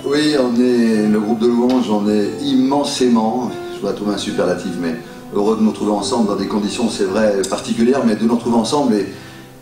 Oui, on est le groupe de louanges, on est immensément, je dois trouver un superlatif, mais heureux de nous retrouver ensemble dans des conditions, c'est vrai, particulières, mais de nous retrouver ensemble.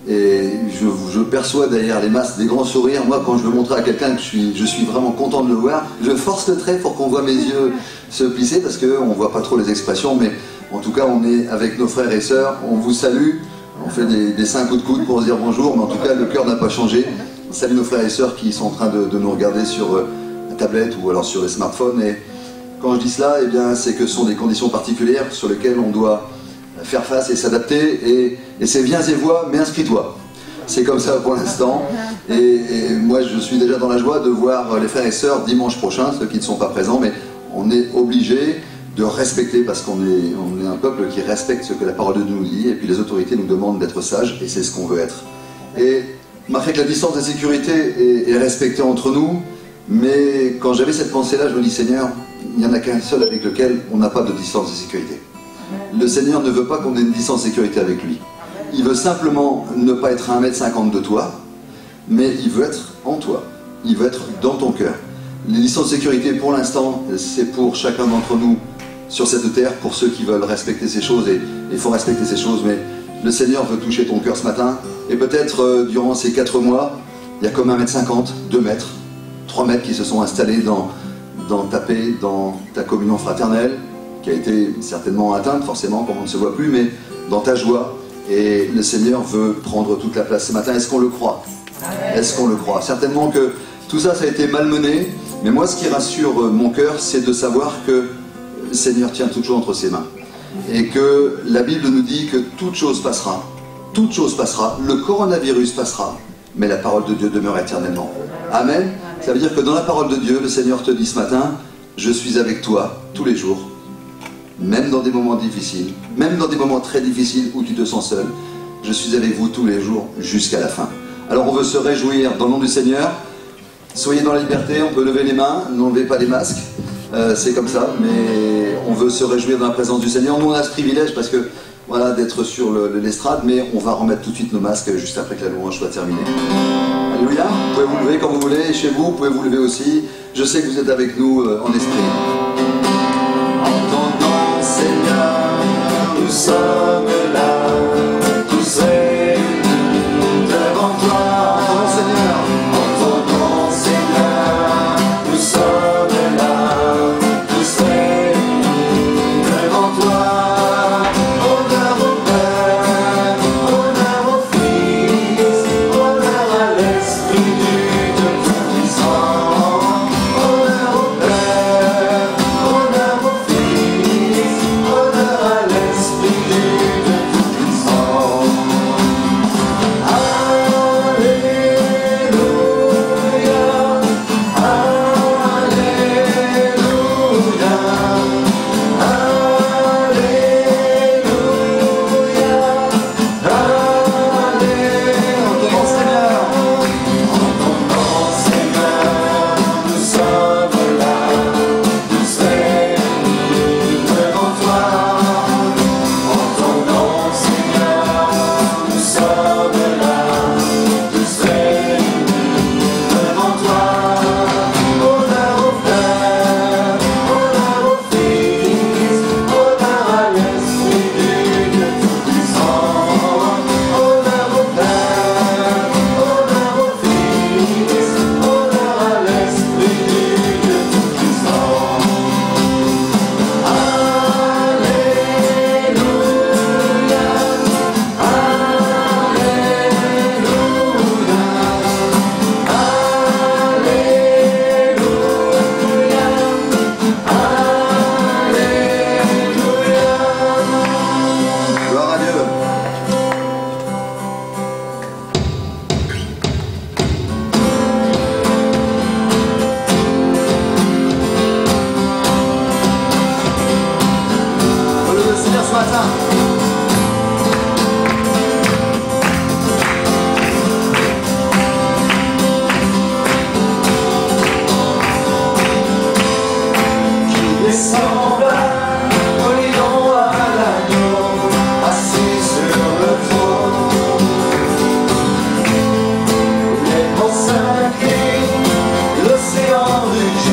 Et je perçois derrière les masques des grands sourires. Moi, quand je veux montrer à quelqu'un que je suis vraiment content de le voir, je force le trait pour qu'on voit mes yeux se plisser, parce qu'on ne voit pas trop les expressions, mais en tout cas, on est avec nos frères et sœurs, on vous salue, on fait des 5 coups de coude pour se dire bonjour, mais en tout cas, le cœur n'a pas changé. On salue nos frères et sœurs qui sont en train de nous regarder sur la tablette ou alors sur les smartphones. Et quand je dis cela, eh bien, c'est que ce sont des conditions particulières sur lesquelles on doit faire face et s'adapter, et c'est viens et vois, mais inscris-toi. C'est comme ça pour l'instant, et moi je suis déjà dans la joie de voir les frères et sœurs dimanche prochain, ceux qui ne sont pas présents, mais on est obligé de respecter, parce qu'on est un peuple qui respecte ce que la parole de Dieu nous dit, et puis les autorités nous demandent d'être sages, et c'est ce qu'on veut être. Et malgré que la distance de sécurité est respectée entre nous, mais quand j'avais cette pensée-là, je me dis Seigneur, il n'y en a qu'un seul avec lequel on n'a pas de distance de sécurité. Le Seigneur ne veut pas qu'on ait une distance de sécurité avec lui. Il veut simplement ne pas être à 1,50 m de toi, mais il veut être en toi. Il veut être dans ton cœur. Les distances de sécurité, pour l'instant, c'est pour chacun d'entre nous sur cette terre, pour ceux qui veulent respecter ces choses, et il faut respecter ces choses, mais le Seigneur veut toucher ton cœur ce matin, et peut-être durant ces 4 mois, il y a comme 1,50 m, 2 mètres, 3 mètres qui se sont installés dans ta paix, dans ta communion fraternelle, qui a été certainement atteinte, forcément, comme on ne se voit plus, mais dans ta joie. Et le Seigneur veut prendre toute la place ce matin. Est-ce qu'on le croit? Est-ce qu'on le croit? Certainement que tout ça, ça a été malmené, mais moi, ce qui rassure mon cœur, c'est de savoir que le Seigneur tient toute chose entre ses mains. Et que la Bible nous dit que toute chose passera. Toute chose passera. Le coronavirus passera, mais la parole de Dieu demeure éternellement. Amen. Ça veut dire que dans la parole de Dieu, le Seigneur te dit ce matin, je suis avec toi tous les jours. Même dans des moments difficiles, même dans des moments très difficiles où tu te sens seul, je suis avec vous tous les jours jusqu'à la fin. Alors on veut se réjouir dans le nom du Seigneur. Soyez dans la liberté, on peut lever les mains, n'enlevez pas les masques, c'est comme ça, mais on veut se réjouir dans la présence du Seigneur. Nous on a ce privilège parce que voilà, d'être sur l'estrade, mais on va remettre tout de suite nos masques juste après que la louange soit terminée. Alléluia, vous pouvez vous lever quand vous voulez, chez vous pouvez vous lever aussi. Je sais que vous êtes avec nous en esprit. Nous sommes là, tous réunis devant toi. En ton nom, Seigneur, nous sommes là, tous réunis devant toi. Honneur au Père, honneur au Fils, honneur à l'Esprit du Dieu Tout-Puissant. Honneur au Père, honneur au Fils, honneur à l'Esprit du Dieu Tout-Puissant. L'océan ruge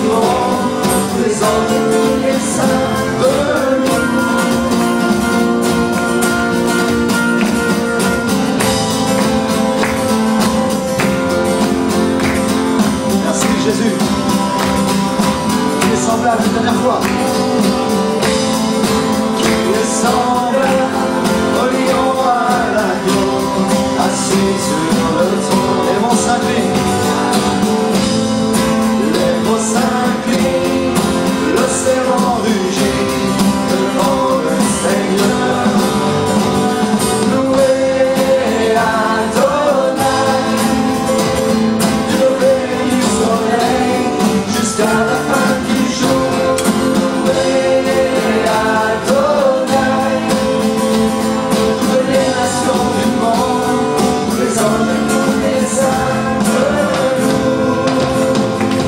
monde, les anges et tous les saints venus. Merci Jésus. Qui est semblable une dernière fois. Qui est semblable au lion à l'agneau, assis sur le trône. Les monts s'inclinent. Les mots s'inclinent, le serment rugit devant le Seigneur. Loué Adonai, du lever du soleil jusqu'à la fin du jour. Loué Adonai, toutes les nations du monde, les anges et tous les saints venus.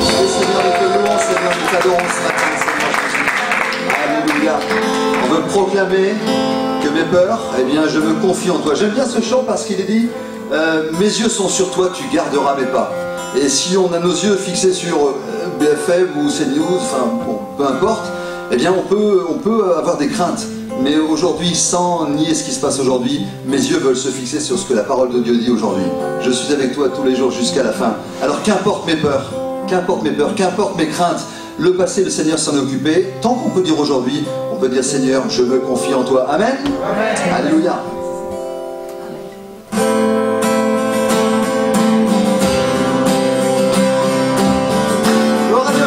Et Seigneur, nous te louons, Seigneur, nous t'adorons ce matin, Seigneur Jésus. Alléluia. On veut proclamer que mes peurs, eh bien, je me confie en toi. J'aime bien ce chant parce qu'il est dit mes yeux sont sur toi, tu garderas mes pas. Et si on a nos yeux fixés sur BFM ou CNews, enfin, bon, peu importe, eh bien, on peut avoir des craintes. Mais aujourd'hui, sans nier ce qui se passe aujourd'hui, mes yeux veulent se fixer sur ce que la parole de Dieu dit aujourd'hui. Je suis avec toi tous les jours jusqu'à la fin. Alors qu'importe mes peurs, qu'importe mes craintes, le passé, le Seigneur s'en est occupé. Tant qu'on peut dire aujourd'hui, on peut dire Seigneur, je me confie en toi. Amen. Amen. Alléluia. Gloire à Dieu.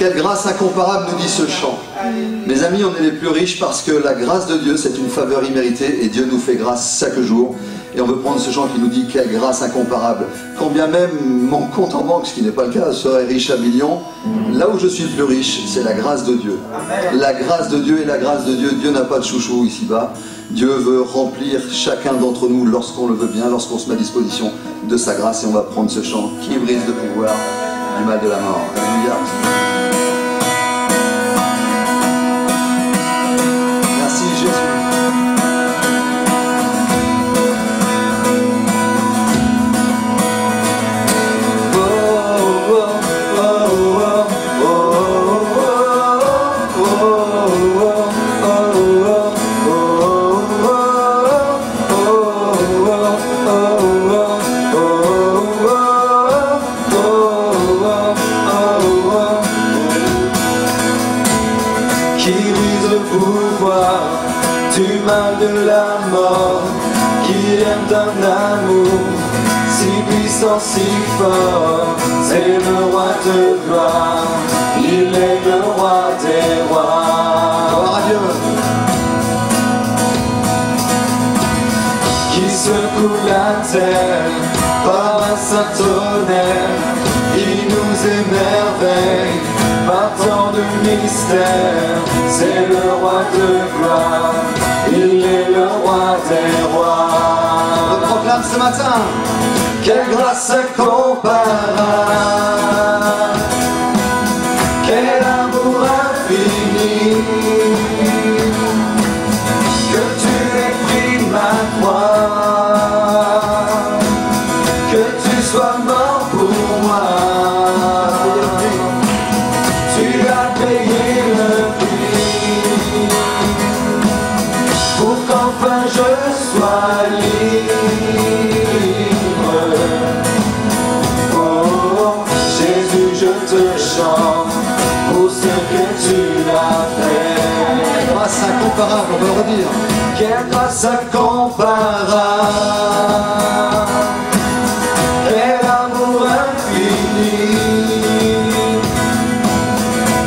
Quelle grâce incomparable, nous dit ce chant. Mes amis, on est les plus riches parce que la grâce de Dieu, c'est une faveur imméritée et Dieu nous fait grâce chaque jour. Et on veut prendre ce chant qui nous dit quelle grâce incomparable. Quand bien même mon compte en banque, ce qui n'est pas le cas, serait riche à millions, là où je suis le plus riche, c'est la grâce de Dieu. La grâce de Dieu et la grâce de Dieu. Dieu n'a pas de chouchou ici-bas. Dieu veut remplir chacun d'entre nous lorsqu'on le veut bien, lorsqu'on se met à disposition de sa grâce. Et on va prendre ce chant qui brise le pouvoir du mal de la mort. Alléluia. Merci Jésus. Qui brise le pouvoir du mal de la mort, qui aime d'un amour si puissant, si fort. C'est le roi de gloire, il est le roi des rois. Gloire à Dieu. Qui secoue la terre par un saint tonnerre, qui nous émerveille par tant de mystères. C'est le roi de gloire, il est le roi des rois. On le proclame ce matin. Quelle grâce incomparable, quel amour infini, que tu aies pris ma croix, que tu sois mort pour moi. Tu as payé le prix pour qu'enfin je sois libre. Oh Jésus, je te chante pour ce que tu as fait. Quelle grâce incomparable, on va le redire. Quelle grâce incomparable, quel amour infini,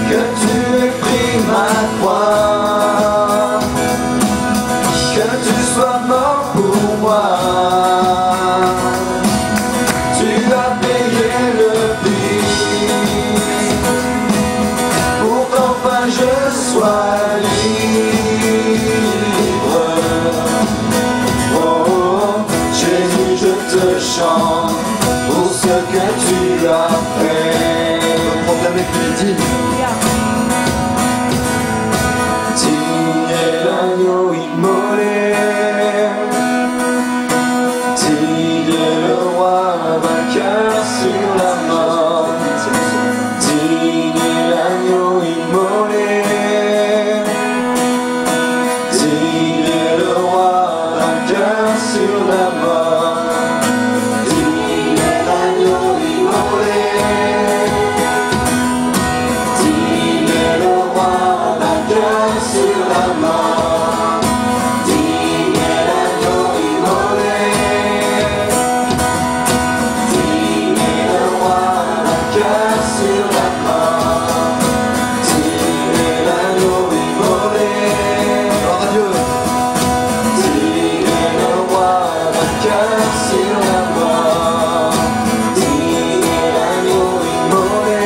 que tu aies pris ma croix, que tu sois mort pour moi. Tu as payé le prix pour qu'enfin je sois libre. Oh Jésus, je te chante pour ce que tu as fait. On va proclamer qu'il est digne. Digne est l'agneau immolé, digne est le roi vainqueur sur la mort. Digne est l'agneau immolé, digne est le roi vainqueur sur la mort. Digne est l'agneau immolé, digne est le roi vainqueur sur la mort. Digne est l'agneau immolé, digne est le roi vainqueur sur la mort. Digne est l'agneau immolé, Gloire à Dieu. digne est le roi vainqueur sur la mort. Digne est l'agneau immolé,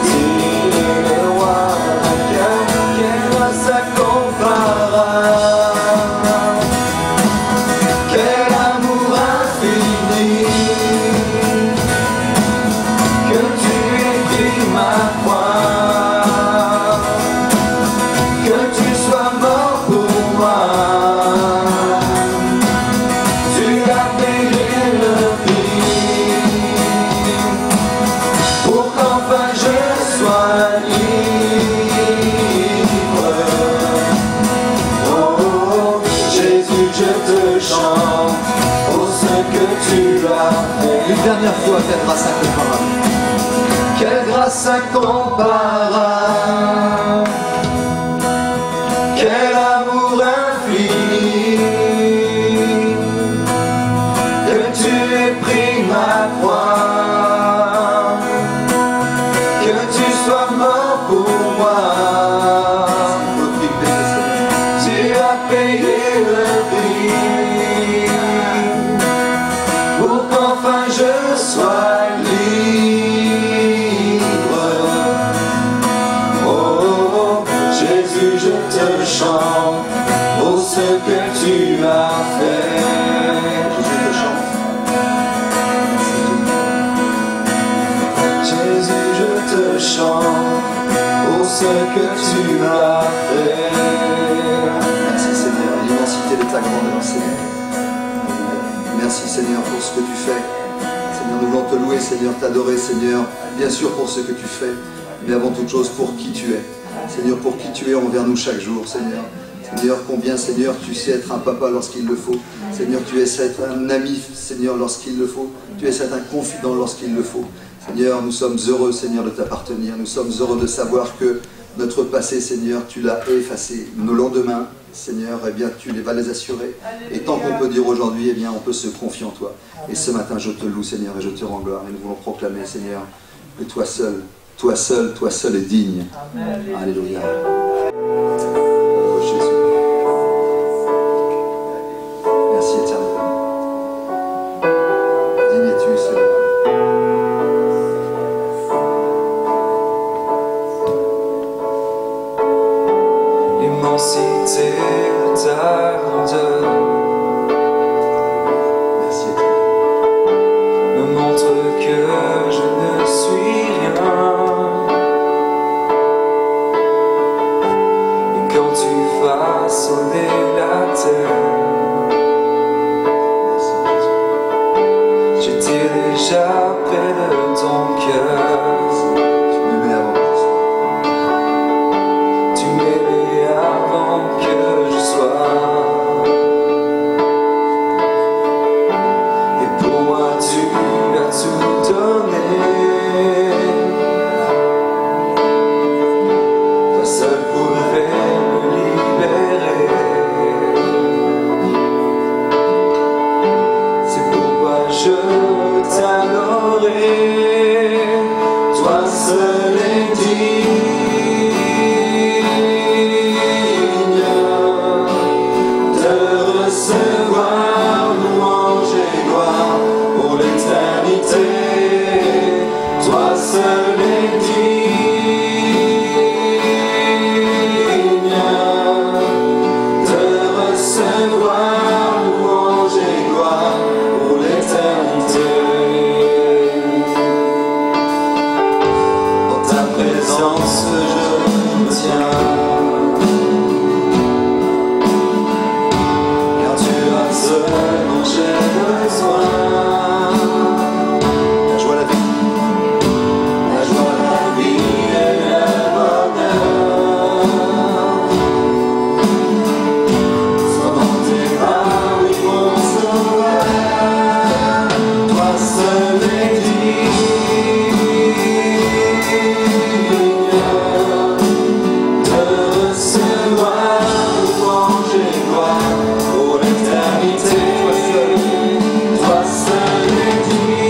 digne est le roi vainqueur. Quelle grâce incomparable, quel amour infini, que tu aies pris ma croix, que tu sois mort pour moi. Tu as payé le prix pour qu'enfin je sois libre. Oh Jésus, je te chante pour ce que tu as fait. Une dernière fois, quelle grâce incomparable. Quelle grâce incomparable, quel amour infini, que tu aies pris ma croix, sois mort pour moi. Tu as payé le prix pour qu'enfin je sois libre. Oh, Jésus, je te chante pour ce que tu as fait. Jésus, je te chante pour ce que tu as fait. Merci Seigneur, l'immensité de ta grandeur, Seigneur. Merci Seigneur pour ce que tu fais. Seigneur, nous voulons te louer, Seigneur, t'adorer, Seigneur, bien sûr pour ce que tu fais, mais avant toute chose pour qui tu es. Seigneur, pour qui tu es envers nous chaque jour, Seigneur. Seigneur, combien, Seigneur, tu sais être un papa lorsqu'il le faut. Seigneur, tu sais être un ami, Seigneur, lorsqu'il le faut. Tu sais être un confident lorsqu'il le faut. Seigneur, nous sommes heureux, Seigneur, de t'appartenir. Nous sommes heureux de savoir que notre passé, Seigneur, tu l'as effacé. Nos lendemains, Seigneur, eh bien, tu vas les assurer. Et tant qu'on peut dire aujourd'hui, eh bien, on peut se confier en toi. Et ce matin, je te loue, Seigneur, et je te rends gloire. Et nous voulons proclamer, Seigneur, que toi seul est digne. Amen. Alléluia. Oh Jésus. Merci éternellement. Digne es-tu, Seigneur. L'immensité de ta grandeur me montre que je ne suis rien. Et quand tu façonnais la terre, j'étais déjà près de ton cœur. Tu m'aimais avant que je sois. Et pour moi tu as tout donné. Toi seul pouvais me libérer. C'est pourquoi je t'adorerai. Toi seul est digne de recevoir louange et gloire pour l'éternité. Toi seul est digne de recevoir louange et gloire pour l'éternité. Dans ta présence je me tiens, car tu as ce dont j'ai besoin. La joie, la vie. La joie, la vie et le bonheur sont dans tes bras, oui mon sauveur. Toi seul est digne de recevoir louange et gloire pour l'éternité. Toi seul est digne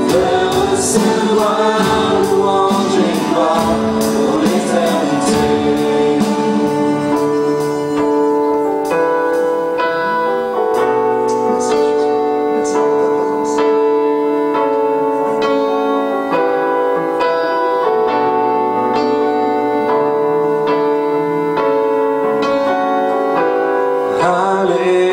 de recevoir louange et gloire pour l'éternité. Merci Jésus. Merci pour ta présence. Alléluia,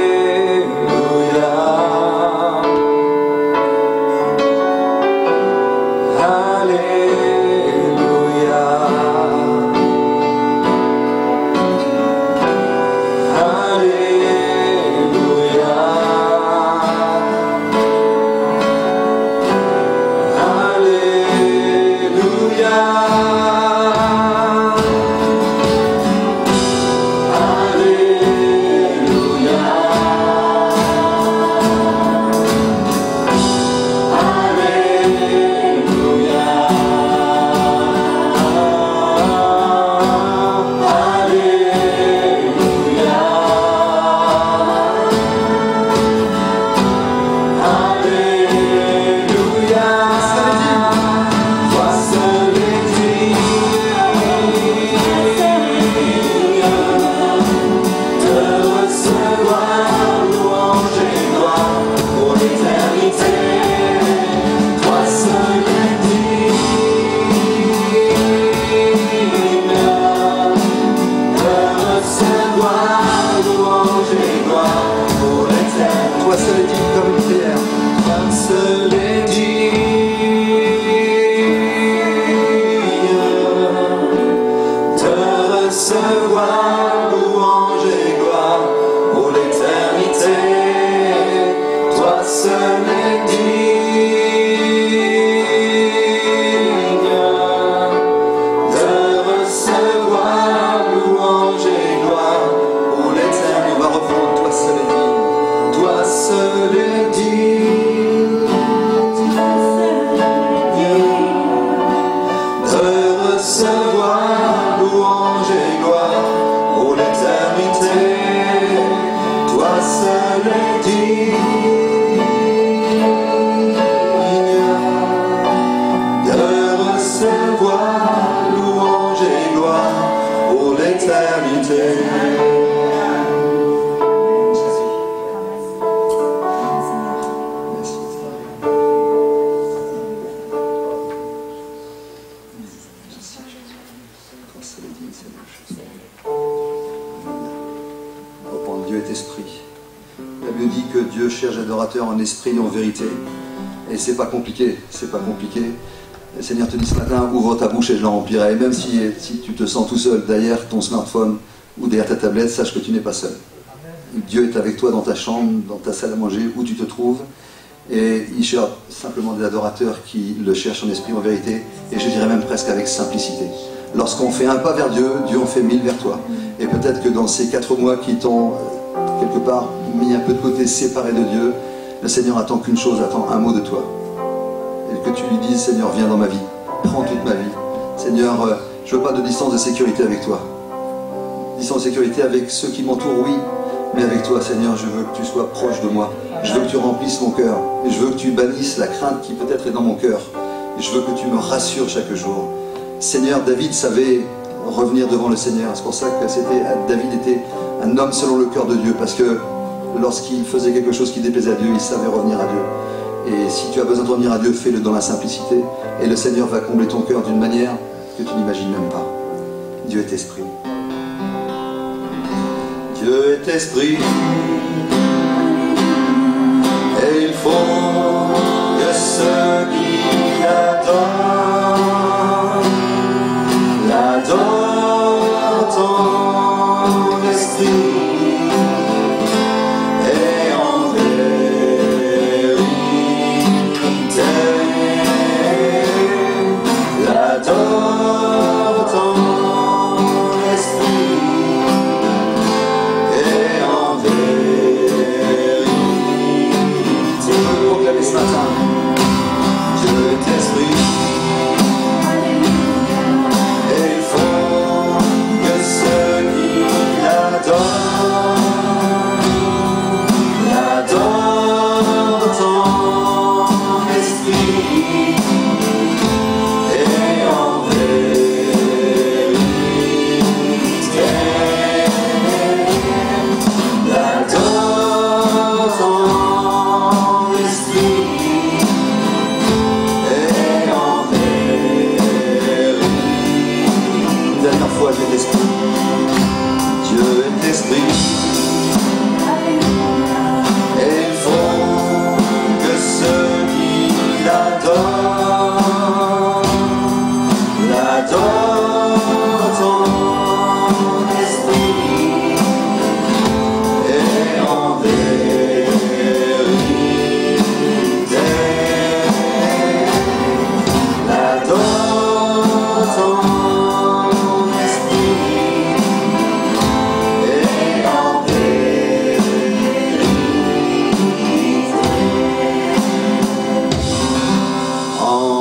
recherche d'adorateurs en esprit et en vérité. Et c'est pas compliqué, c'est pas compliqué. Le Seigneur te dit ce matin, ouvre ta bouche et je la remplirai. Et même si tu te sens tout seul derrière ton smartphone ou derrière ta tablette, sache que tu n'es pas seul. Dieu est avec toi dans ta chambre, dans ta salle à manger, où tu te trouves. Et il cherche simplement des adorateurs qui le cherchent en esprit, en vérité, et je dirais même presque avec simplicité. Lorsqu'on fait un pas vers Dieu, Dieu en fait 1000 vers toi. Et peut-être que dans ces 4 mois qui t'ont quelque part mis un peu de côté, séparé de Dieu, le Seigneur attend qu'une chose, attend un mot de toi. Et que tu lui dises, Seigneur, viens dans ma vie, prends toute ma vie. Seigneur, je ne veux pas de distance de sécurité avec toi. Distance de sécurité avec ceux qui m'entourent, oui, mais avec toi, Seigneur, je veux que tu sois proche de moi. Je veux que tu remplisses mon cœur. Et je veux que tu bannisses la crainte qui peut-être est dans mon cœur. Et je veux que tu me rassures chaque jour. Seigneur, David savait revenir devant le Seigneur. C'est pour ça que David était un homme selon le cœur de Dieu. Parce que lorsqu'il faisait quelque chose qui déplaisait à Dieu, il savait revenir à Dieu. Et si tu as besoin de revenir à Dieu, fais-le dans la simplicité. Et le Seigneur va combler ton cœur d'une manière que tu n'imagines même pas. Dieu est esprit. Dieu est esprit. Et il faut que ceux qui l'adorent en esprit et en vérité. L'adorent en esprit et en vérité. Proclamez ce matin, Dieu est esprit. Et il faut que ceux qui l'adorent en esprit et en vérité. L'adorent en esprit et en vérité. Une dernière fois, Dieu est esprit. Dieu est esprit. Et il faut que ceux qui l'adorent en esprit et en vérité. L'adorent en esprit et en vérité. En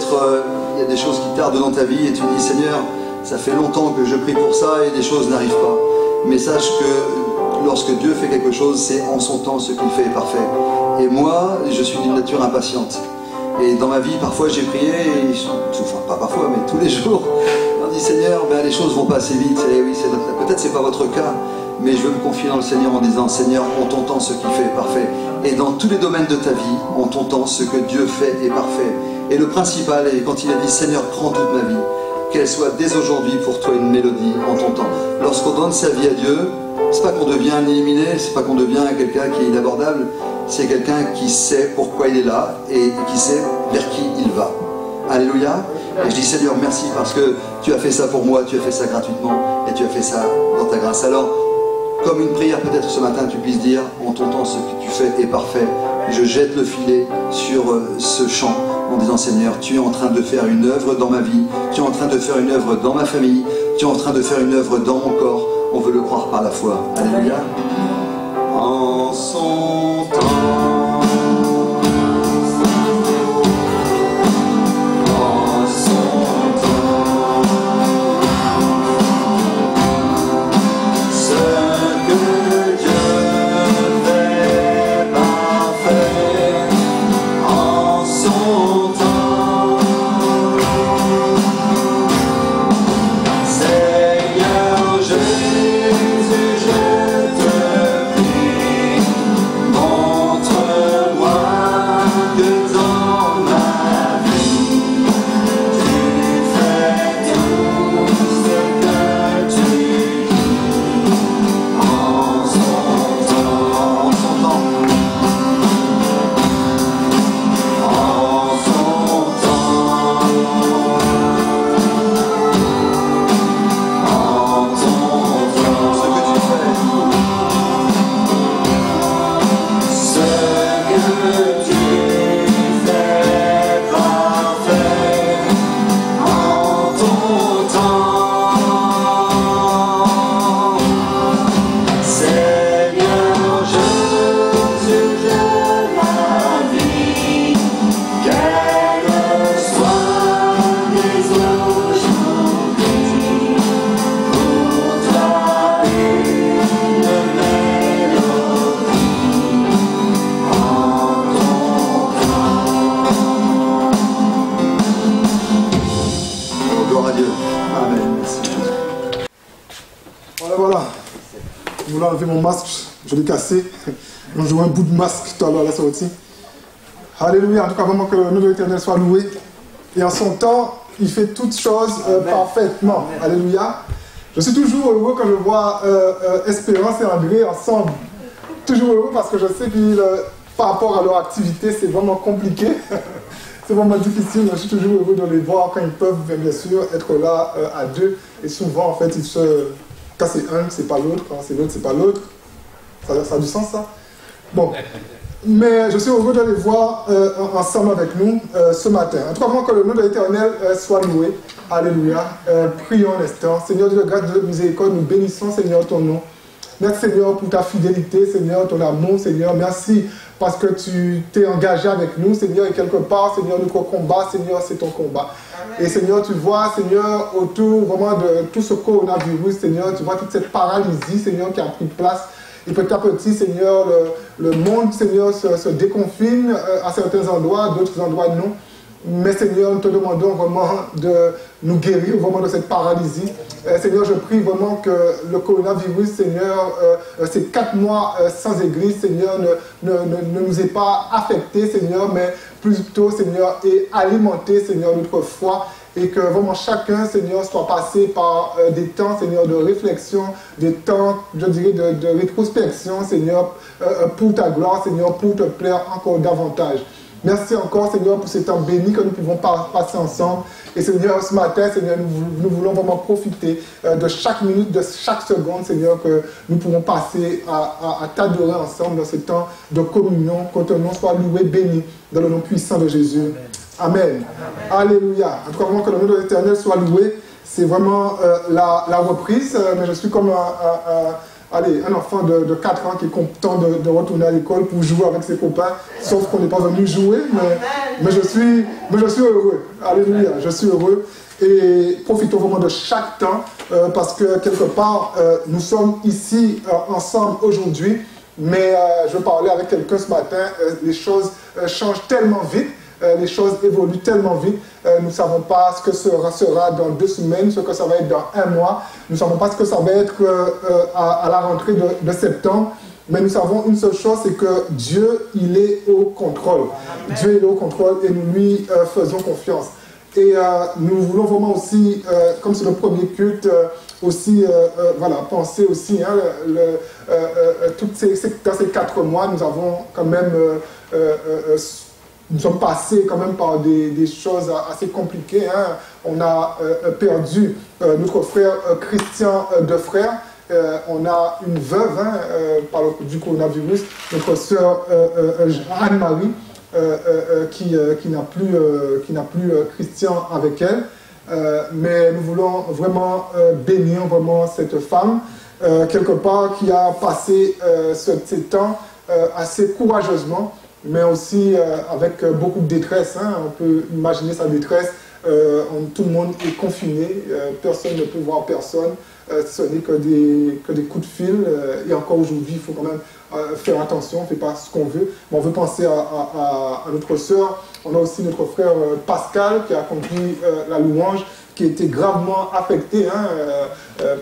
peut-être il y a des choses qui tardent dans ta vie et tu dis Seigneur, ça fait longtemps que je prie pour ça et des choses n'arrivent pas. Mais sache que lorsque Dieu fait quelque chose, c'est en son temps ce qu'il fait est parfait. Et moi, je suis d'une nature impatiente. Et dans ma vie, parfois j'ai prié, et enfin pas parfois, mais tous les jours, on dit Seigneur, ben, les choses vont pas assez vite. Et oui, peut-être c'est pas votre cas, mais je veux me confier dans le Seigneur en disant Seigneur, en ton temps, ce qu'il fait est parfait. Et dans tous les domaines de ta vie, en ton temps, ce que Dieu fait est parfait. Et le principal, et quand il a dit Seigneur, prends toute ma vie, qu'elle soit dès aujourd'hui pour toi une mélodie en ton temps. Lorsqu'on donne sa vie à Dieu, c'est pas qu'on devient un illuminé, c'est pas qu'on devient quelqu'un qui est inabordable, c'est quelqu'un qui sait pourquoi il est là et qui sait vers qui il va. Alléluia. Et je dis Seigneur, merci parce que tu as fait ça pour moi, tu as fait ça gratuitement et tu as fait ça dans ta grâce. Alors, comme une prière peut-être ce matin, tu puisses dire en ton temps ce que tu fais est parfait. Je jette le filet sur ce chant en disant Seigneur, tu es en train de faire une œuvre dans ma vie, tu es en train de faire une œuvre dans ma famille, tu es en train de faire une œuvre dans mon corps. On veut le croire par la foi. Alléluia. En son temps. Mon masque, je l'ai cassé. On joue un bout de masque tout à l'heure à la sortie. Alléluia, en tout cas, vraiment que le nom de l'Éternel soit loué. Et en son temps, il fait toutes choses parfaitement. Alléluia. Je suis toujours heureux quand je vois Espérance et André ensemble. Toujours heureux parce que je sais que par rapport à leur activité, c'est vraiment compliqué. C'est vraiment difficile, mais je suis toujours heureux de les voir quand ils peuvent, bien sûr, être là à deux. Et souvent, en fait, ils se... Quand c'est un, c'est pas l'autre. Quand c'est l'autre, c'est pas l'autre. Ça a du sens, ça? Bon. Mais je suis heureux de les voir ensemble avec nous ce matin. En tout cas, vraiment que le nom de l'Éternel soit loué. Alléluia. Prions un instant. Seigneur Dieu de grâce, de miséricorde, nous bénissons, Seigneur, ton nom. Merci, Seigneur, pour ta fidélité, Seigneur, ton amour, Seigneur. Merci parce que tu t'es engagé avec nous, Seigneur, et quelque part, Seigneur, notre combat, Seigneur, c'est ton combat. Et Seigneur, tu vois, Seigneur, autour vraiment de tout ce coronavirus, Seigneur, tu vois toute cette paralysie, Seigneur, qui a pris place. Et petit à petit, Seigneur, le monde, Seigneur, se déconfine à certains endroits, d'autres endroits non. Mais Seigneur, nous te demandons vraiment de nous guérir vraiment de cette paralysie. Seigneur, je prie vraiment que le coronavirus, Seigneur, ces 4 mois sans église, Seigneur, ne nous ait pas affectés, Seigneur, mais plutôt, Seigneur, ait alimenté, Seigneur, notre foi. Et que vraiment chacun, Seigneur, soit passé par des temps, Seigneur, de réflexion, des temps, je dirais, de rétrospection, Seigneur, pour ta gloire, Seigneur, pour te plaire encore davantage. Merci encore, Seigneur, pour ce temps béni que nous pouvons passer ensemble. Et Seigneur, ce matin, Seigneur, nous voulons vraiment profiter de chaque minute, de chaque seconde, Seigneur, que nous pouvons passer à t'adorer ensemble dans ce temps de communion. Que ton nom soit loué, béni, dans le nom puissant de Jésus. Amen. Amen. Alléluia. En tout cas, vraiment que le nom de l'Éternel soit loué. C'est vraiment la reprise, mais je suis comme allez, un enfant de 4 ans qui est content de retourner à l'école pour jouer avec ses copains, sauf qu'on n'est pas venu jouer, mais je suis heureux. Alléluia, je suis heureux. Et profitons vraiment de chaque temps, parce que quelque part, nous sommes ici ensemble aujourd'hui, mais je parlais avec quelqu'un ce matin, les choses changent tellement vite. Les choses évoluent tellement vite, nous ne savons pas ce que sera dans 2 semaines, ce que ça va être dans 1 mois, nous ne savons pas ce que ça va être à la rentrée de septembre, mais nous savons une seule chose, c'est que Dieu, il est au contrôle. Amen. Dieu, il est au contrôle et nous lui faisons confiance. Et nous voulons vraiment aussi, comme c'est le premier culte, aussi voilà, penser aussi, hein, dans ces 4 mois, nous avons quand même... nous sommes passés quand même par des choses assez compliquées. Hein. On a perdu notre frère Christian Defrère. On a une veuve du coronavirus, notre sœur Anne-Marie, qui n'a plus Christian avec elle. Mais nous voulons vraiment bénir vraiment cette femme, quelque part qui a passé ces temps assez courageusement, mais aussi avec beaucoup de détresse. Hein. On peut imaginer sa détresse. Tout le monde est confiné, personne ne peut voir personne. Ce n'est que des coups de fil. Et encore aujourd'hui, il faut quand même faire attention, on ne fait pas ce qu'on veut. Mais on veut penser à notre sœur. On a aussi notre frère Pascal qui a conduit la louange, qui était gravement affecté. Hein,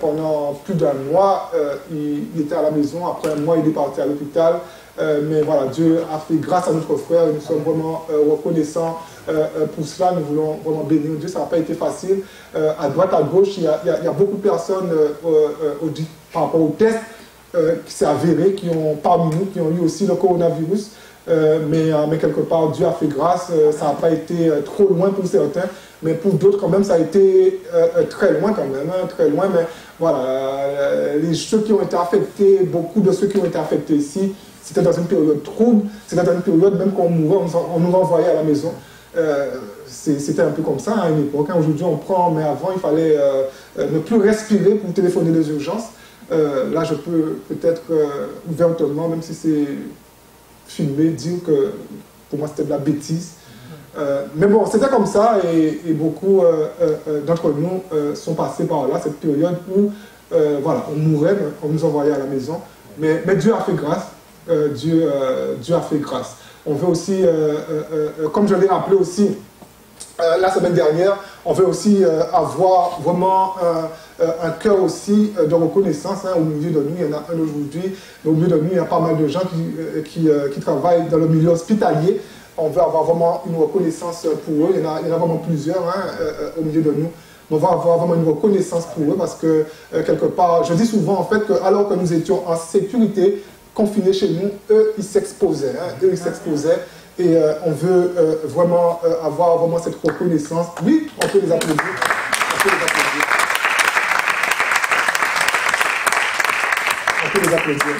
pendant plus d'1 mois, il était à la maison. Après 1 mois, il est parti à l'hôpital. Mais voilà, Dieu a fait grâce à notre frère et nous sommes vraiment reconnaissants pour cela. Nous voulons vraiment bénir Dieu. Ça n'a pas été facile. À droite, à gauche, il y a beaucoup de personnes par rapport au test qui s'est avéré, qui ont parmi nous, qui ont eu aussi le coronavirus. Mais quelque part, Dieu a fait grâce. Ça n'a pas été trop loin pour certains, mais pour d'autres, quand même, ça a été très loin quand même, hein, très loin. Mais voilà, ceux qui ont été affectés, beaucoup de ceux qui ont été affectés ici, c'était dans une période trouble, c'était dans une période même qu'on mourait, on nous renvoyait à la maison. C'était un peu comme ça à une époque. Hein. Aujourd'hui, on prend, mais avant, il fallait ne plus respirer pour téléphoner les urgences. Là, je peux peut-être ouvertement, même si c'est filmé, dire que pour moi, c'était de la bêtise. Mais bon, c'était comme ça et beaucoup d'entre nous sont passés par là, cette période où voilà, on mourait, on nous envoyait à la maison. Mais Dieu a fait grâce. Dieu a fait grâce. On veut aussi, comme je l'ai rappelé aussi la semaine dernière, on veut aussi avoir vraiment un cœur aussi de reconnaissance. Hein, au milieu de nous, il y en a un aujourd'hui, mais au milieu de nous, il y a pas mal de gens qui travaillent dans le milieu hospitalier. On veut avoir vraiment une reconnaissance pour eux. Il y en a vraiment plusieurs hein, au milieu de nous. On va avoir vraiment une reconnaissance pour eux parce que quelque part, je dis souvent en fait que alors que nous étions en sécurité, confinés chez nous, eux, ils s'exposaient. Hein, eux, ils s'exposaient. Et on veut vraiment avoir vraiment cette reconnaissance. Oui, on peut les applaudir. On peut les applaudir. On peut les applaudir.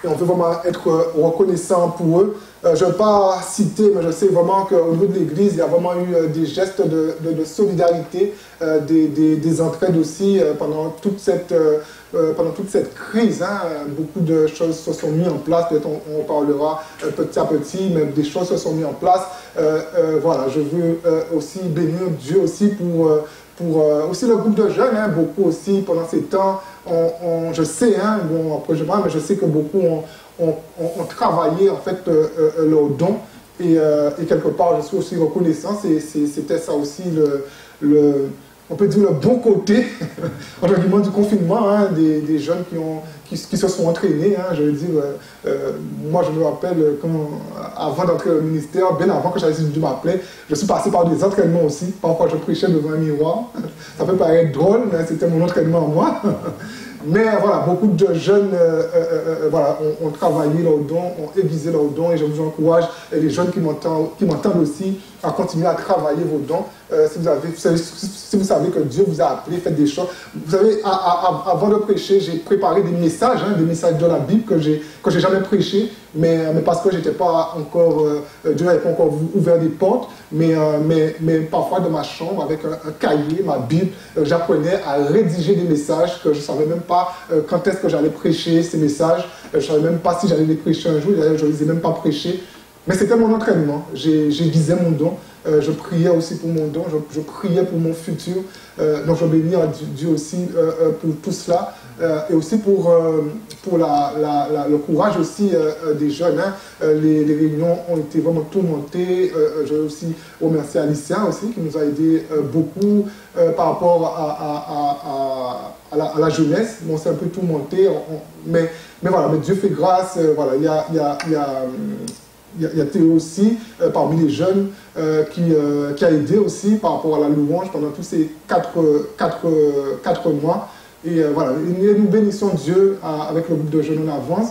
Et on veut vraiment être reconnaissant pour eux. Je ne vais pas citer, mais je sais vraiment qu'au niveau de l'Église, il y a vraiment eu des gestes de solidarité, des entraides aussi pendant toute cette crise. Hein. Beaucoup de choses se sont mises en place, peut-être on parlera petit à petit, mais des choses se sont mises en place. Voilà, je veux aussi bénir Dieu aussi pour aussi le groupe de jeunes, hein, beaucoup aussi pendant ces temps, je sais, hein, bon, après je parle, mais je sais que beaucoup ont travaillé en fait leurs dons et quelque part je suis aussi reconnaissant, c'était ça aussi on peut dire le bon côté entre guillemets du confinement, hein, des jeunes qui se sont entraînés, hein, je veux dire, moi je me rappelle avant d'entrer au ministère, bien avant que j'allais Dieu m'appelait, je suis passé par des entraînements aussi, parfois je prêchais devant un miroir, ça peut paraître drôle, mais c'était mon entraînement à moi. Mais voilà, beaucoup de jeunes voilà, ont travaillé leurs dons, ont aiguisé leurs dons et je vous encourage, et les jeunes qui m'entendent aussi, à continuer à travailler vos dons. Si vous savez que Dieu vous a appelé, faites des choses. Vous savez, avant de prêcher, j'ai préparé des messages de la Bible que j'ai jamais prêché, mais parce que j'étais pas encore, Dieu n'avait pas encore ouvert des portes, mais parfois dans ma chambre, avec un cahier, ma Bible, j'apprenais à rédiger des messages que je ne savais même pas quand est-ce que j'allais prêcher ces messages. Je ne savais même pas si j'allais les prêcher un jour, je ne les ai même pas prêchés. Mais c'était mon entraînement, j'aiguisais mon don, je priais aussi pour mon don, je priais pour mon futur. Donc je bénis Dieu aussi pour tout cela. Et aussi pour le courage aussi des jeunes. Hein. Les réunions ont été vraiment tourmentées. Je veux aussi remercier Alicia aussi, qui nous a aidé beaucoup par rapport à la jeunesse. Bon, c'est un peu tourmenté, mais voilà, mais Dieu fait grâce. Voilà, il y a Théo aussi, parmi les jeunes, qui a aidé aussi par rapport à la louange pendant tous ces 4 mois. Et voilà, nous bénissons Dieu avec le groupe de jeunes en avance.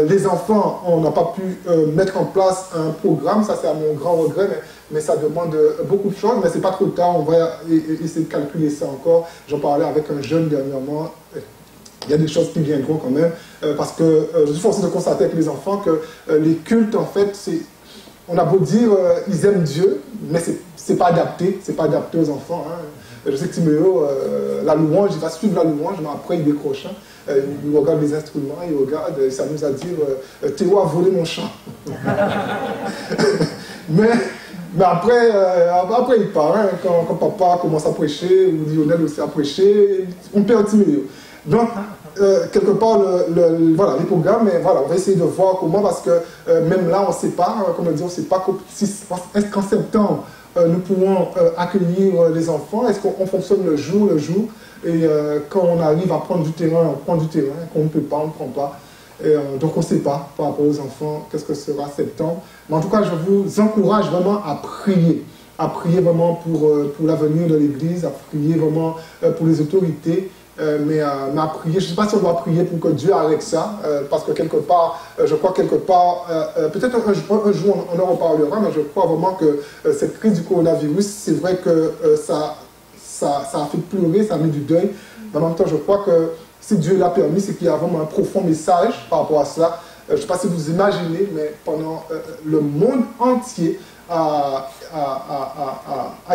Les enfants, on n'a pas pu mettre en place un programme, ça c'est à mon grand regret, mais ça demande beaucoup de choses, mais c'est pas trop tard, on va essayer de calculer ça encore. J'en parlais avec un jeune dernièrement. Il y a des choses qui viendront quand même, parce que je suis forcé de constater avec les enfants que les cultes, en fait, on a beau dire ils aiment Dieu, mais c'est pas adapté aux enfants. Hein. Je sais que Timéo, la louange, il va suivre la louange, mais après il décroche. Hein. Il regarde les instruments, il regarde, il s'amuse à dire Théo a volé mon chant. mais après il part, hein, quand papa commence à prêcher, ou Lionel aussi à prêcher, on perd Timéo. Donc, quelque part, voilà, les programmes, mais voilà, on va essayer de voir comment, parce que même là, on ne sait pas, comme on dit, on ne sait pas est-ce qu'en septembre, nous pouvons accueillir les enfants, est-ce qu'on fonctionne le jour, et quand on arrive à prendre du terrain, on prend du terrain, quand on ne peut pas, on ne prend pas. Donc on ne sait pas, par rapport aux enfants, qu'est-ce que sera septembre. Mais en tout cas, je vous encourage vraiment à prier vraiment pour l'avenir de l'Église, à prier vraiment pour les autorités. Mais à prier, je ne sais pas si on doit prier pour que Dieu arrête ça, parce que quelque part, je crois quelque part, peut-être un jour on en reparlera, mais je crois vraiment que cette crise du coronavirus, c'est vrai que ça a fait pleurer, ça a mis du deuil, mais en même temps je crois que si Dieu l'a permis, c'est qu'il y a vraiment un profond message par rapport à cela. Je ne sais pas si vous imaginez, mais pendant le monde entier a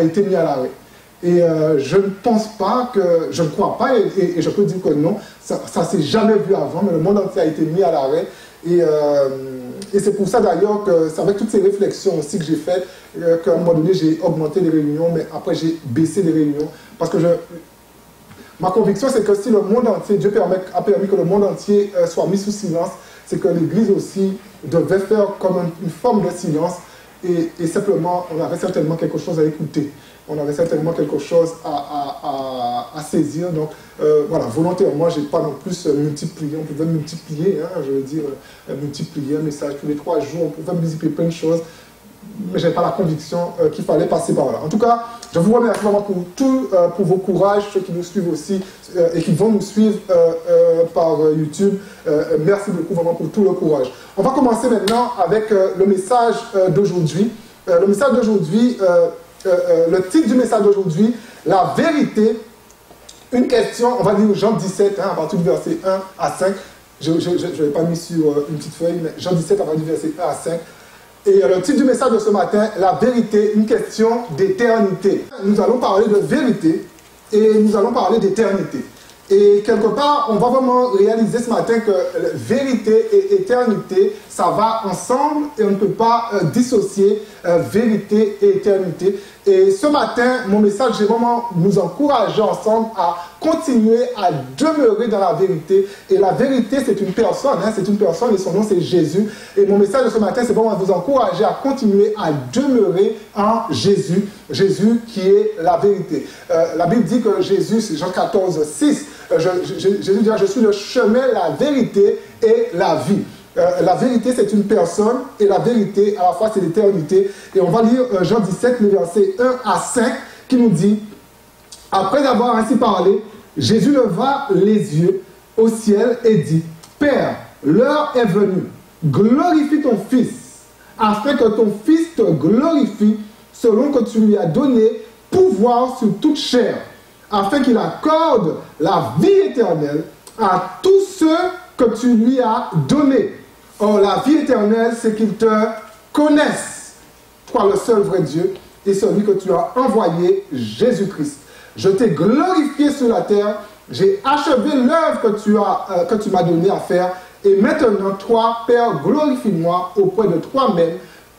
été mis à l'arrêt. Et je ne pense pas que, je ne crois pas, et je peux dire que non, ça ne s'est jamais vu avant, mais le monde entier a été mis à l'arrêt. Et c'est pour ça d'ailleurs que c'est avec toutes ces réflexions aussi que j'ai faites, qu'à un moment donné j'ai augmenté les réunions, mais après j'ai baissé les réunions. Parce que ma conviction c'est que si le monde entier, Dieu a permis que le monde entier soit mis sous silence, c'est que l'Église aussi devait faire comme une forme de silence, et simplement on avait certainement quelque chose à écouter. On avait certainement quelque chose à saisir. Donc, voilà, volontairement, je n'ai pas non plus multiplié. On pouvait multiplier, hein, je veux dire, multiplier un message tous les 3 jours. On pouvait multiplier plein de choses. Mais je n'avais pas la conviction qu'il fallait passer par là. En tout cas, je vous remercie vraiment pour vos courages, ceux qui nous suivent aussi et qui vont nous suivre par YouTube. Merci beaucoup vraiment pour tout le courage. On va commencer maintenant avec le message d'aujourd'hui. Le message d'aujourd'hui... le titre du message d'aujourd'hui, la vérité, une question, on va lire Jean 17, hein, à partir du verset 1 à 5. Je ne l'ai pas mis sur une petite feuille, mais Jean 17 à partir du verset 1 à 5. Et le titre du message de ce matin, la vérité, une question d'éternité. Nous allons parler de vérité et nous allons parler d'éternité. Et quelque part, on va vraiment réaliser ce matin que vérité et éternité, ça va ensemble et on ne peut pas dissocier vérité et éternité. Et ce matin, mon message, c'est vraiment nous encourager ensemble à continuer à demeurer dans la vérité. Et la vérité, c'est une personne, hein, et son nom, c'est Jésus. Et mon message de ce matin, c'est vraiment vous encourager à continuer à demeurer en Jésus. Jésus qui est la vérité. La Bible dit que Jésus, c'est Jean 14, 6, Jésus dit, je suis le chemin, la vérité et la vie. La vérité, c'est une personne, et la vérité, à la fois, c'est l'éternité. Et on va lire Jean 17, le verset 1 à 5, qui nous dit, « Après avoir ainsi parlé, Jésus leva les yeux au ciel et dit, « Père, l'heure est venue, glorifie ton Fils, afin que ton Fils te glorifie, selon que tu lui as donné pouvoir sur toute chair, afin qu'il accorde la vie éternelle à tous ceux que tu lui as donnés. Or, la vie éternelle, c'est qu'ils te connaissent, toi le seul vrai Dieu, et celui que tu as envoyé, Jésus-Christ. Je t'ai glorifié sur la terre, j'ai achevé l'œuvre que tu m'as donné à faire, et maintenant, toi, Père, glorifie-moi auprès de toi-même,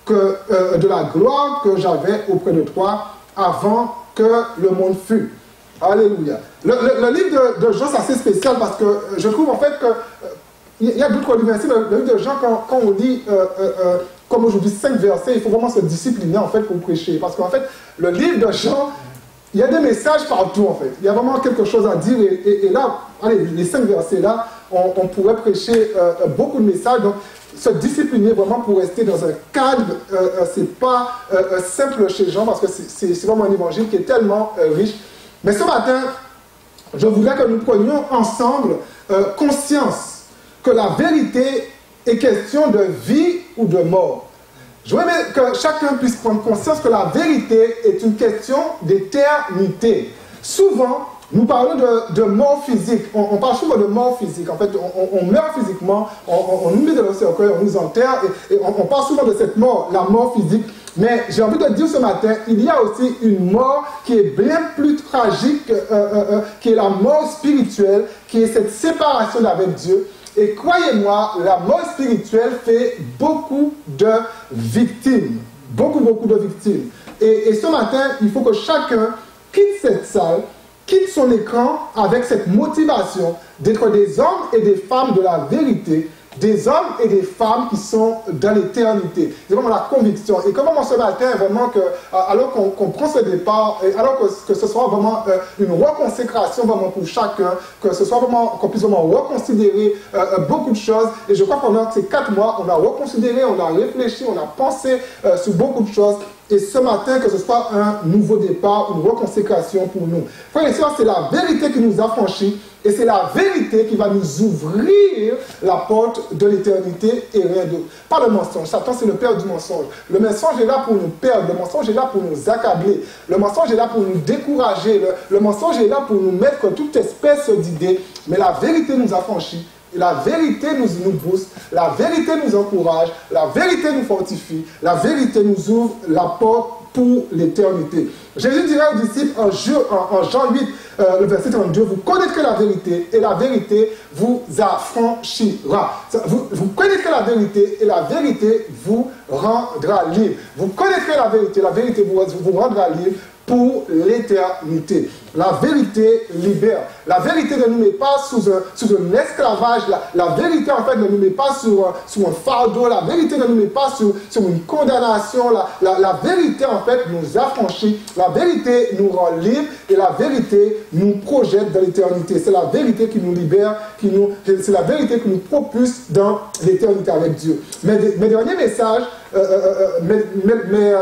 de la gloire que j'avais auprès de toi avant que le monde fût. Alléluia. Le livre de Jean, c'est assez spécial parce que je trouve en fait qu'il y a d'autres versets, le livre de Jean, quand on lit, comme aujourd'hui, 5 versets, il faut vraiment se discipliner en fait pour prêcher. Parce qu'en fait, le livre de Jean, il y a des messages partout en fait. Il y a vraiment quelque chose à dire et là, allez, les 5 versets là, on pourrait prêcher beaucoup de messages. Donc, se discipliner vraiment pour rester dans un cadre, c'est pas simple chez Jean parce que c'est vraiment un évangile qui est tellement riche. Mais ce matin, je voudrais que nous prenions ensemble conscience que la vérité est question de vie ou de mort. Je voudrais que chacun puisse prendre conscience que la vérité est une question d'éternité. Souvent, nous parlons de mort physique. On parle souvent de mort physique. En fait, on meurt physiquement, on nous met dans le cercueil, on nous enterre, et on parle souvent de cette mort, la mort physique. Mais j'ai envie de dire ce matin, il y a aussi une mort qui est bien plus tragique, qui est la mort spirituelle, qui est cette séparation avec Dieu. Et croyez-moi, la mort spirituelle fait beaucoup de victimes. Beaucoup de victimes. Et ce matin, il faut que chacun quitte cette salle, quitte son écran avec cette motivation d'être des hommes et des femmes de la vérité, des hommes et des femmes qui sont dans l'éternité. C'est vraiment la conviction. Et comme ce matin, vraiment, alors qu'on prend ce départ, et alors que ce soit vraiment une reconsécration vraiment pour chacun, que ce soit vraiment, qu'on puisse vraiment reconsidérer beaucoup de choses. Et je crois que pendant ces 4 mois, on a reconsidéré, on a réfléchi, on a pensé sur beaucoup de choses. Et ce matin, que ce soit un nouveau départ, une reconsécration pour nous. Frères et sœurs, c'est la vérité qui nous a franchis et c'est la vérité qui va nous ouvrir la porte de l'éternité et rien d'autre. Pas le mensonge. Satan, c'est le père du mensonge. Le mensonge est là pour nous perdre. Le mensonge est là pour nous accabler. Le mensonge est là pour nous décourager. Le mensonge est là pour nous mettre toute espèce d'idées. Mais la vérité nous a franchis. La vérité nous booste, la vérité nous encourage, la vérité nous fortifie, la vérité nous ouvre la porte pour l'éternité. Jésus dirait aux disciples en Jean 8, le verset 32, vous connaîtrez la vérité et la vérité vous affranchira. Vous connaîtrez la vérité et la vérité vous rendra libre. Vous connaîtrez la vérité vous rendra libre pour l'éternité. La vérité libère. La vérité ne nous met pas sous un esclavage. La vérité, en fait, ne nous met pas sous un fardeau. La vérité ne nous met pas sur une condamnation. La vérité, en fait, nous affranchit. La vérité nous rend libres. Et la vérité nous projette dans l'éternité. C'est la vérité qui nous libère. C'est la vérité qui nous propulse dans l'éternité avec Dieu. Mes derniers messages,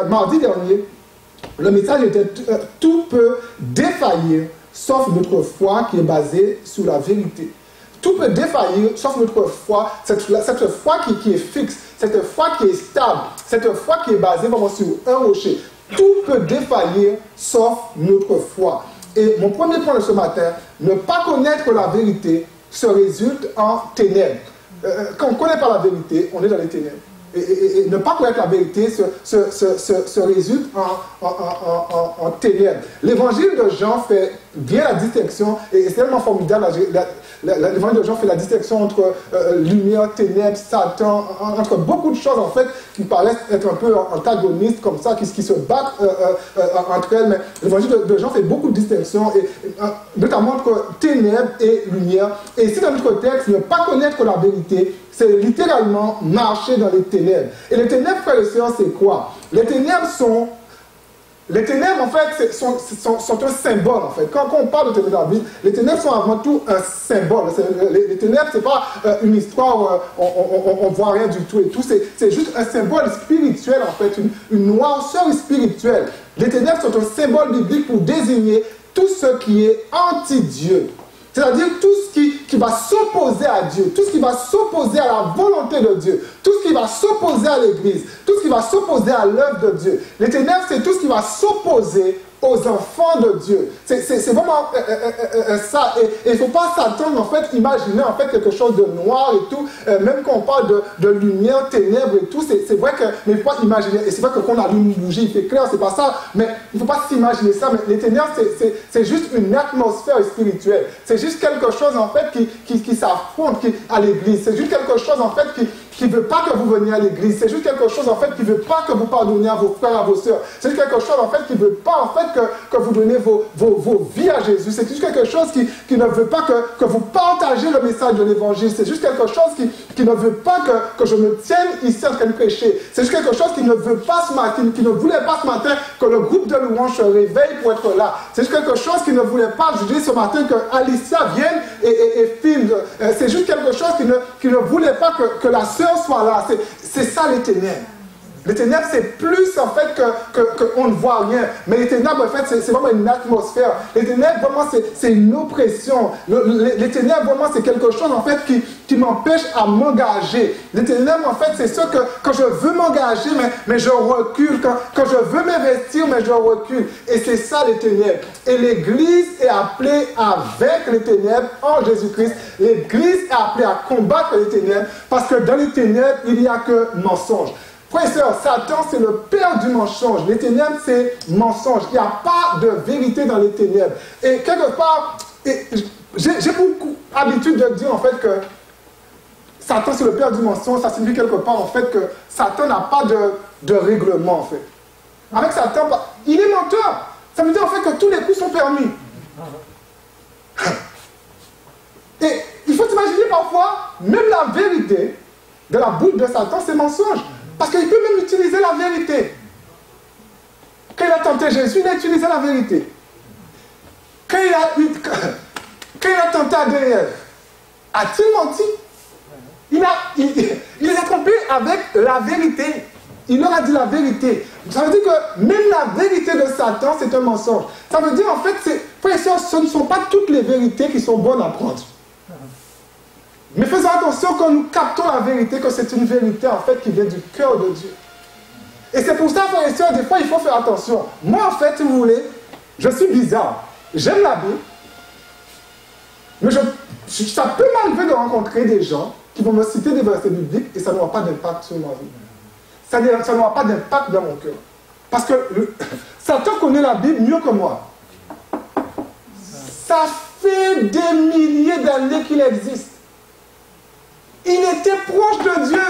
mardi dernier, le message était « Tout peut défaillir, sauf notre foi qui est basée sur la vérité. » Tout peut défaillir, sauf notre foi, cette foi qui est fixe, cette foi qui est stable, cette foi qui est basée vraiment sur un rocher. Tout peut défaillir, sauf notre foi. Et mon premier point de ce matin, ne pas connaître la vérité se résulte en ténèbres. Quand on ne connaît pas la vérité, on est dans les ténèbres. Et ne pas connaître la vérité se résulte en ténèbres. L'évangile de Jean fait bien la distinction, et c'est tellement formidable, l'évangile de Jean fait la distinction entre lumière, ténèbres, Satan, entre beaucoup de choses en fait qui paraissent être un peu antagonistes comme ça, qui se battent entre elles, mais l'évangile de Jean fait beaucoup de distinctions, notamment entre ténèbres et lumière. Et ici dans notre texte, ne pas connaître la vérité, c'est littéralement marcher dans les ténèbres. Et les ténèbres, frères et sœurs, c'est quoi? Les ténèbres, en fait, sont un symbole, en fait. Quand on parle de ténèbres dans la Bible, les ténèbres sont avant tout un symbole. Les ténèbres, c'est pas une histoire où on voit rien du tout et tout. C'est juste un symbole spirituel, en fait, une noirceur spirituelle. Les ténèbres sont un symbole biblique pour désigner tout ce qui est anti-Dieu. C'est-à-dire tout ce qui va s'opposer à Dieu, tout ce qui va s'opposer à la volonté de Dieu, tout ce qui va s'opposer à l'Église, tout ce qui qui va s'opposer à l'œuvre de Dieu. Les ténèbres, c'est tout ce qui va s'opposer aux enfants de Dieu. C'est vraiment ça. Et il ne faut pas s'attendre, en fait, imaginer en fait quelque chose de noir et tout. Même quand on parle de lumière, ténèbres et tout, c'est vrai que, mais il faut pas imaginer. Et c'est vrai que quand on allume une bougie, il fait clair, c'est pas ça. Mais il ne faut pas s'imaginer ça. Mais les ténèbres, c'est juste une atmosphère spirituelle. C'est juste quelque chose, en fait, qui s'affronte à l'église. C'est juste quelque chose, en fait, qui ne veut pas que vous veniez à l'église. C'est juste quelque chose, en fait, qui ne veut pas que vous pardonniez à vos frères, à vos sœurs. C'est juste quelque chose, en fait, qui ne veut pas, en fait, que vous donnez vos vies à Jésus. C'est juste quelque chose qui ne veut pas que vous partagez le message de l'évangile. C'est juste quelque chose qui ne veut pas que je me tienne ici en train de prêcher. C'est juste quelque chose qui ne veut pas ce matin, qui ne voulait pas ce matin que le groupe de louanges se réveille pour être là. C'est juste quelque chose qui ne voulait pas, je dis ce matin, que Alicia vienne et filme. C'est juste quelque chose qui ne voulait pas que la sœur soit là. C'est ça les ténèbres. Les ténèbres, c'est plus en fait qu'on ne voit rien. Mais les ténèbres, en fait, c'est vraiment une atmosphère. Les ténèbres, vraiment, c'est une oppression. Les ténèbres, vraiment, c'est quelque chose, en fait, qui m'empêche à m'engager. Les ténèbres, en fait, c'est ça que quand je veux m'engager, mais je recule. Quand je veux m'investir, mais je recule. Et c'est ça, les ténèbres. Et l'Église est appelée à vaincre les ténèbres en Jésus-Christ. L'Église est appelée à combattre les ténèbres parce que dans les ténèbres, il n'y a que mensonge. Frères et sœurs, Satan, c'est le père du mensonge. Les ténèbres, c'est mensonge. Il n'y a pas de vérité dans les ténèbres. Et quelque part, j'ai beaucoup l'habitude de dire en fait que Satan, c'est le père du mensonge. Ça signifie quelque part en fait que Satan n'a pas de règlement en fait. Avec Satan, il est menteur. Ça veut dire en fait que tous les coups sont permis. Et il faut s'imaginer parfois, même la vérité de la bouche de Satan, c'est mensonge. Parce qu'il peut même utiliser la vérité. Quand il a tenté Jésus, il a utilisé la vérité. Quand il a tenté Adam et Ève, a-t-il menti? Il les a trompés avec la vérité. Il leur a dit la vérité. Ça veut dire que même la vérité de Satan, c'est un mensonge. Ça veut dire en fait, frères et sœurs, ce ne sont pas toutes les vérités qui sont bonnes à prendre. Mais faisons attention quand nous captons la vérité, que c'est une vérité en fait qui vient du cœur de Dieu. Et c'est pour ça, frères et sœurs, des fois il faut faire attention. Moi en fait, si vous voulez, je suis bizarre. J'aime la Bible, mais ça peut m'arriver de rencontrer des gens qui vont me citer des versets bibliques et ça n'aura pas d'impact sur ma vie. Ça n'aura pas d'impact dans mon cœur. Parce que Satan connaît la Bible mieux que moi. Ça fait des milliers d'années qu'il existe. Il était proche de Dieu.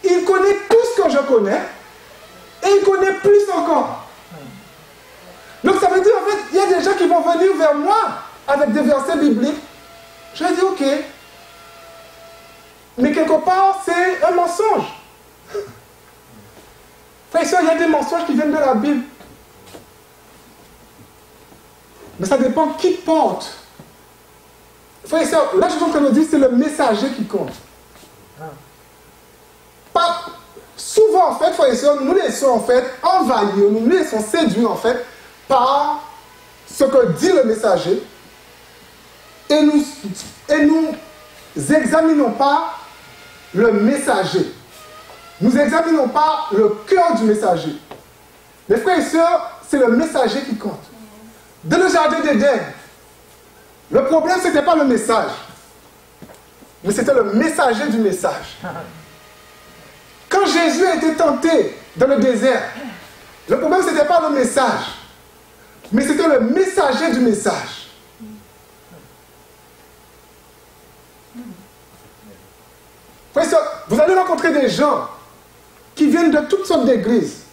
Il connaît tout ce que je connais. Et il connaît plus encore. Donc ça veut dire, en fait, il y a des gens qui vont venir vers moi avec des versets bibliques. Je vais dire, ok. Mais quelque part, c'est un mensonge. Frère et sœurs, il y a des mensonges qui viennent de la Bible. Mais ça dépend qui porte. Frères et sœurs, là je suis en train de dire, c'est le messager qui compte. Pas, souvent en fait, frères et sœurs, nous laissons en fait envahir, nous laissons séduire en fait par ce que dit le messager et nous examinons pas le messager. Nous n'examinons pas le cœur du messager. Les frères et sœurs, c'est le messager qui compte. Dans le jardin d'Éden, le problème, ce n'était pas le message, mais c'était le messager du message. Quand Jésus a été tenté dans le désert, le problème, ce n'était pas le message, mais c'était le messager du message. Vous allez rencontrer des gens qui viennent de toutes sortes d'églises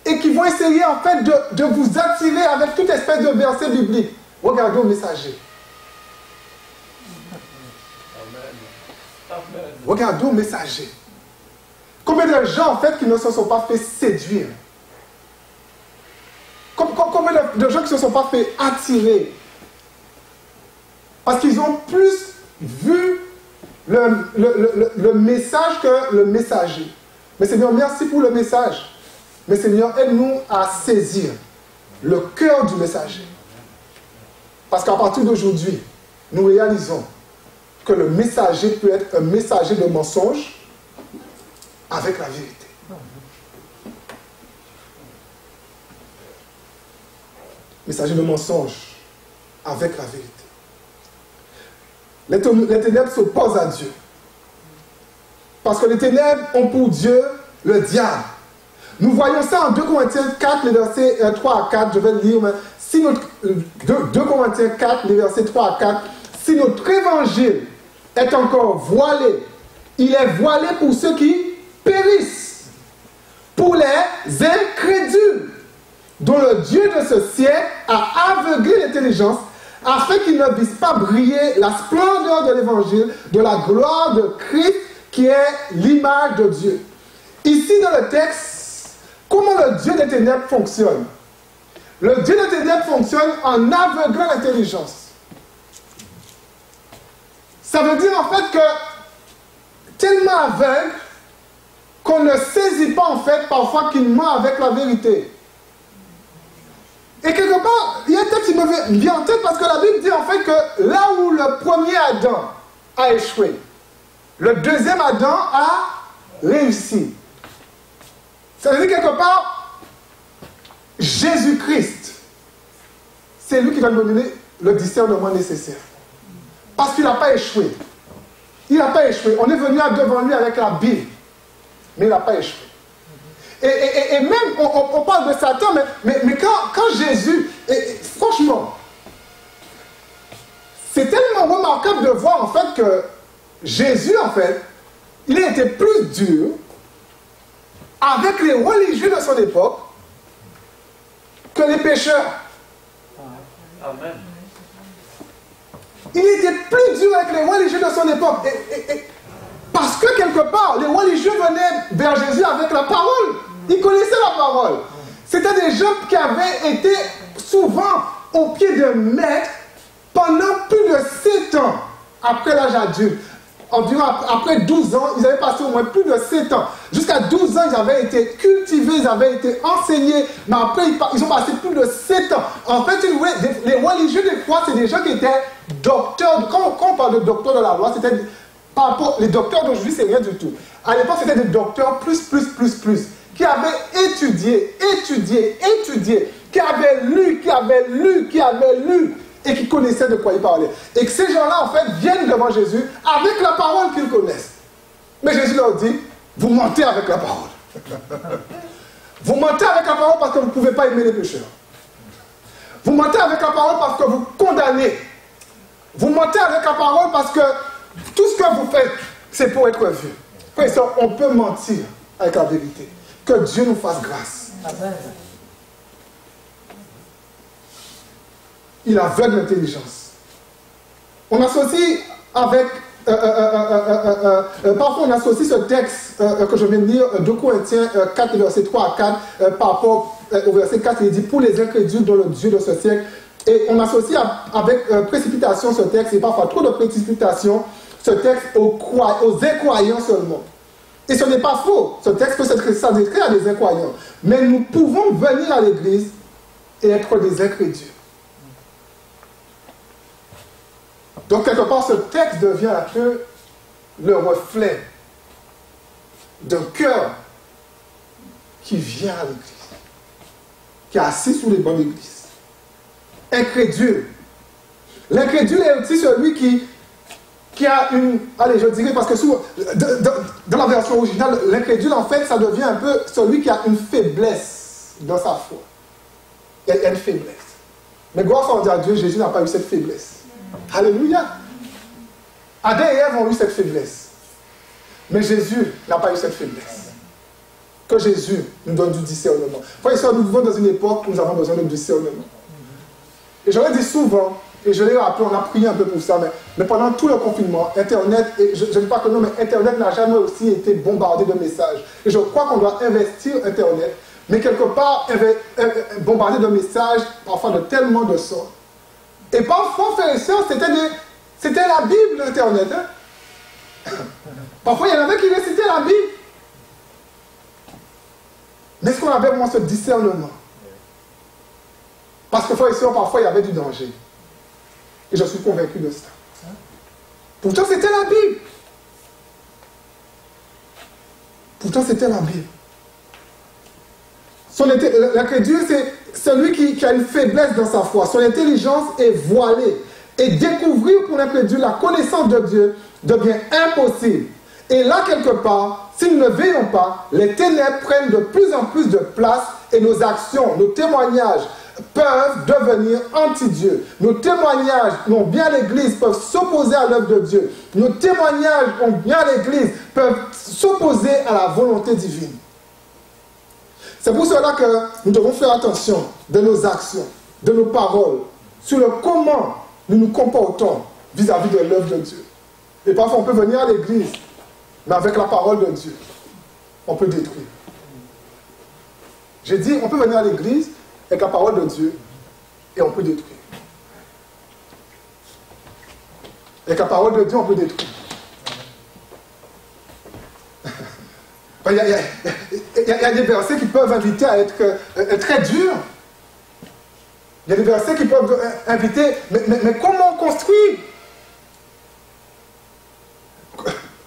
et qui vont essayer en fait de vous attirer avec toute espèce de verset biblique. Regardez au messager. Regardez au messager. Combien de gens en fait qui ne se sont pas fait séduire? Combien de gens qui ne se sont pas fait attirer? Parce qu'ils ont plus vu le message que le messager. Mais Seigneur, merci pour le message. Mais Seigneur, aide-nous à saisir le cœur du messager. Parce qu'à partir d'aujourd'hui, nous réalisons que le messager peut être un messager de mensonge avec la vérité. Messager de mensonge avec la vérité. Les ténèbres s'opposent à Dieu. Parce que les ténèbres ont pour Dieu le diable. Nous voyons ça en 2 Corinthiens 4, les versets 3 à 4. Je vais le lire. Mais si 2 Corinthiens 4, les versets 3 à 4. Si notre évangile est encore voilé, il est voilé pour ceux qui périssent, pour les incrédules, dont le Dieu de ce siècle a aveuglé l'intelligence, afin qu'ils ne vissent pas briller la splendeur de l'évangile, de la gloire de Christ, qui est l'image de Dieu. Ici, dans le texte, comment le Dieu des ténèbres fonctionne? Le Dieu des ténèbres fonctionne en aveuglant l'intelligence. Ça veut dire en fait que tellement aveugle qu'on ne saisit pas en fait parfois qu'il ment avec la vérité. Et quelque part, il y a un texte qui me vient en tête parce que la Bible dit en fait que là où le premier Adam a échoué, le deuxième Adam a réussi. Ça veut dire quelque part, Jésus-Christ, c'est lui qui va nous donner le discernement nécessaire. Parce qu'il n'a pas échoué. Il n'a pas échoué. On est venu devant lui avec la Bible, mais il n'a pas échoué. Et même, on parle de Satan, mais quand Jésus, franchement, c'est tellement remarquable de voir en fait que Jésus, en fait, il a été plus dur avec les religieux de son époque que les pécheurs. Amen. Il était plus dur avec les religieux de son époque. Parce que quelque part, les religieux venaient vers Jésus avec la parole. Ils connaissaient la parole. C'était des gens qui avaient été souvent au pied d'un maître pendant plus de 7 ans après l'âge adulte. Environ après 12 ans, ils avaient passé au moins plus de 7 ans. Jusqu'à 12 ans, ils avaient été cultivés, ils avaient été enseignés. Mais après, ils ont passé plus de 7 ans. En fait, les religieux, des fois, c'est des gens qui étaient docteurs. Quand on parle de docteurs de la loi, c'était par rapport. Les docteurs d'aujourd'hui, c'est rien du tout. À l'époque, c'était des docteurs plus, qui avaient étudié, qui avaient lu, et qui connaissaient de quoi ils parlaient. Et que ces gens-là, en fait, viennent devant Jésus avec la parole qu'ils connaissent. Mais Jésus leur dit, vous mentez avec la parole. Vous mentez avec la parole parce que vous ne pouvez pas aimer les pécheurs. Vous mentez avec la parole parce que vous condamnez. Vous mentez avec la parole parce que tout ce que vous faites, c'est pour être vu. On peut mentir avec la vérité. Que Dieu nous fasse grâce. Amen. Il aveugle l'intelligence. On associe avec... parfois on associe ce texte que je viens de lire, 2 Corinthiens 4, verset 3 à 4, par rapport au verset 4, il dit « Pour les incrédules dont le Dieu de ce siècle ». Et on associe avec précipitation ce texte, et parfois trop de précipitation, ce texte aux incroyants seulement. Et ce n'est pas faux. Ce texte peut s'adresser à des incroyants. Mais nous pouvons venir à l'église et être des incrédules. Donc, quelque part, ce texte devient un peu le reflet d'un cœur qui vient à l'église, qui est assis sous les bancs de l'église. Incrédule. L'incrédule est aussi celui qui a une... Allez, je dirais, parce que dans la version originale, l'incrédule, en fait, ça devient un peu celui qui a une faiblesse dans sa foi. Il y a une faiblesse. Mais gloire soit à Dieu, Jésus n'a pas eu cette faiblesse. Alléluia. Adam et Ève ont eu cette faiblesse. Mais Jésus n'a pas eu cette faiblesse. Que Jésus nous donne du discernement. Frères et sœurs, nous vivons dans une époque où nous avons besoin de discernement. Et j'aurais dit souvent, et je l'ai rappelé, on a prié un peu pour ça, mais pendant tout le confinement, Internet, et je ne dis pas que non, mais Internet n'a jamais aussi été bombardé de messages. Et je crois qu'on doit investir Internet, mais quelque part, bombarder de messages, parfois de tellement de sortes. Et parfois, frères et sœurs, c'était la Bible, Internet. Hein? Parfois, il y en avait qui récitaient la Bible. Mais est-ce qu'on avait vraiment ce discernement? Parce que, frères et sœurs, parfois, il y avait du danger. Et je suis convaincu de ça. Pourtant, c'était la Bible. Pourtant, c'était la Bible. L'incrédule, c'est celui qui a une faiblesse dans sa foi. Son intelligence est voilée. Et découvrir pour l'incrédule la connaissance de Dieu devient impossible. Et là, quelque part, si nous ne veillons pas, les ténèbres prennent de plus en plus de place et nos actions, nos témoignages peuvent devenir anti-Dieu. Nos témoignages, non bien l'Église, peuvent s'opposer à l'œuvre de Dieu. Nos témoignages, non bien l'Église, peuvent s'opposer à la volonté divine. C'est pour cela que nous devons faire attention de nos actions, de nos paroles, sur le comment nous nous comportons vis-à-vis de l'œuvre de Dieu. Et parfois, on peut venir à l'Église, mais avec la parole de Dieu, on peut détruire. J'ai dit, on peut venir à l'Église avec la parole de Dieu et on peut détruire. Avec la parole de Dieu, on peut détruire. Il y a des versets qui peuvent inviter à être très durs. Il y a des versets qui peuvent inviter, mais comment on construit?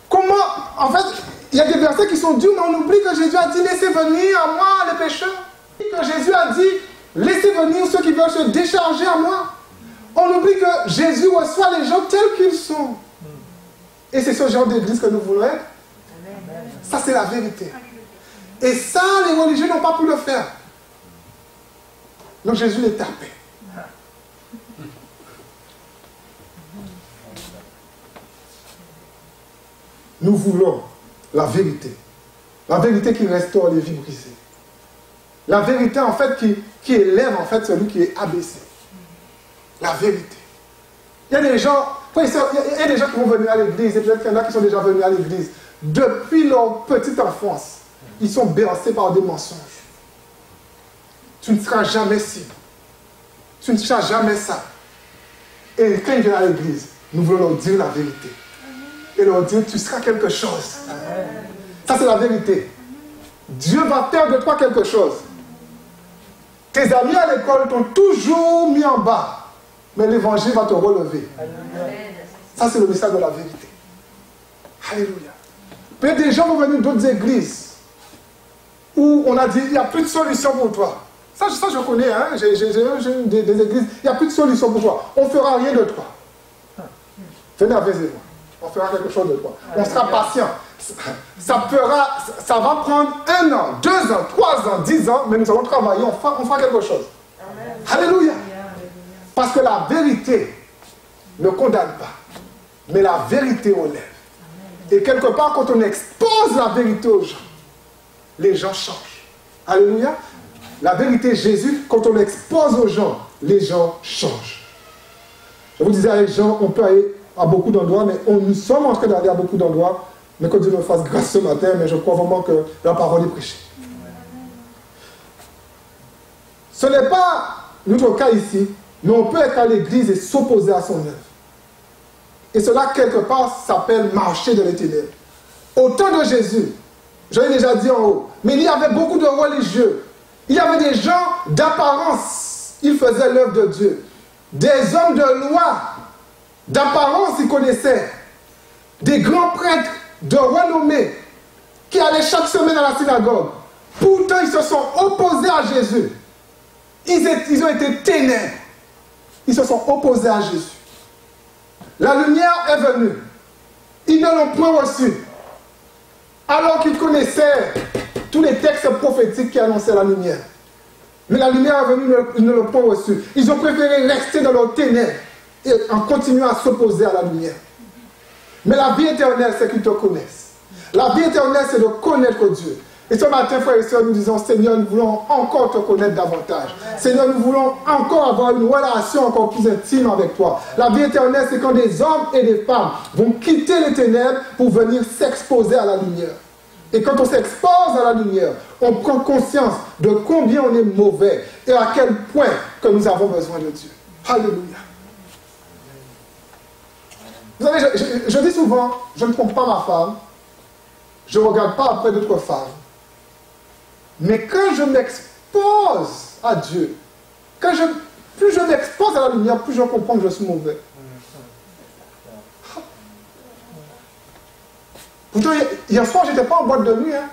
Comment, en fait, il y a des versets qui sont durs, mais on oublie que Jésus a dit, laissez venir à moi les pécheurs. Que Jésus a dit, laissez venir ceux qui veulent se décharger à moi. On oublie que Jésus reçoit les gens tels qu'ils sont. Et c'est ce genre d'église que nous voulons être. Ça, c'est la vérité. Et ça, les religieux n'ont pas pu le faire. Donc Jésus les tapait. Nous voulons la vérité. La vérité qui restaure les vies brisées. La vérité, en fait, qui élève, en fait, celui qui est abaissé. La vérité. Il y a des gens, il y a des gens qui vont venir à l'église, et peut-être qu'il y en a qui sont déjà venus à l'église. Depuis leur petite enfance, ils sont bercés par des mensonges. Tu ne seras jamais ci. Tu ne seras jamais ça. Et quand ils viennent à l'église, nous voulons leur dire la vérité. Et leur dire, tu seras quelque chose. Ça, c'est la vérité. Dieu va faire de toi quelque chose. Tes amis à l'école t'ont toujours mis en bas. Mais l'évangile va te relever. Ça, c'est le message de la vérité. Alléluia. Peut-être des gens vont venir d'autres églises où on a dit, il n'y a plus de solution pour toi. Ça je connais, hein? J'ai des églises, il n'y a plus de solution pour toi. On ne fera rien de toi. Venez avec moi. On fera quelque chose de toi. On sera patient. Ça va prendre 1 an, 2 ans, 3 ans, 10 ans, mais nous allons travailler, on fera quelque chose. Amen. Alléluia. Parce que la vérité ne condamne pas, mais la vérité relève. Et quelque part, quand on expose la vérité aux gens, les gens changent. Alléluia. La vérité, Jésus, quand on l'expose aux gens, les gens changent. Je vous disais à les gens, on peut aller à beaucoup d'endroits, mais nous sommes en train d'aller à beaucoup d'endroits, mais que Dieu me fasse grâce ce matin, mais je crois vraiment que la parole est prêchée. Ce n'est pas notre cas ici, mais on peut être à l'église et s'opposer à son œuvre. Et cela, quelque part, s'appelle marcher dans les ténèbres. Au temps de Jésus, je l'ai déjà dit en haut, mais il y avait beaucoup de religieux. Il y avait des gens d'apparence, ils faisaient l'œuvre de Dieu. Des hommes de loi, d'apparence, ils connaissaient. Des grands prêtres de renommée qui allaient chaque semaine à la synagogue. Pourtant, ils se sont opposés à Jésus. Ils ont été ténèbres. Ils se sont opposés à Jésus. La lumière est venue. Ils ne l'ont point reçue. Alors qu'ils connaissaient tous les textes prophétiques qui annonçaient la lumière. Mais la lumière est venue, ils ne l'ont point reçue. Ils ont préféré rester dans leurs ténèbres et en continuant à s'opposer à la lumière. Mais la vie éternelle, c'est qu'ils te connaissent. La vie éternelle, c'est de connaître Dieu. Et ce matin, frères et sœurs, nous disons, Seigneur, nous voulons encore te connaître davantage. Seigneur, nous voulons encore avoir une relation encore plus intime avec toi. La vie éternelle, c'est quand des hommes et des femmes vont quitter les ténèbres pour venir s'exposer à la lumière. Et quand on s'expose à la lumière, on prend conscience de combien on est mauvais et à quel point que nous avons besoin de Dieu. Alléluia. Vous savez, je dis souvent, je ne trompe pas ma femme, je ne regarde pas après d'autres femmes. Mais quand je m'expose à Dieu, plus je m'expose à la lumière, plus je comprends que je suis mauvais. Pourtant, hier soir, je n'étais pas en boîte de nuit. Hein.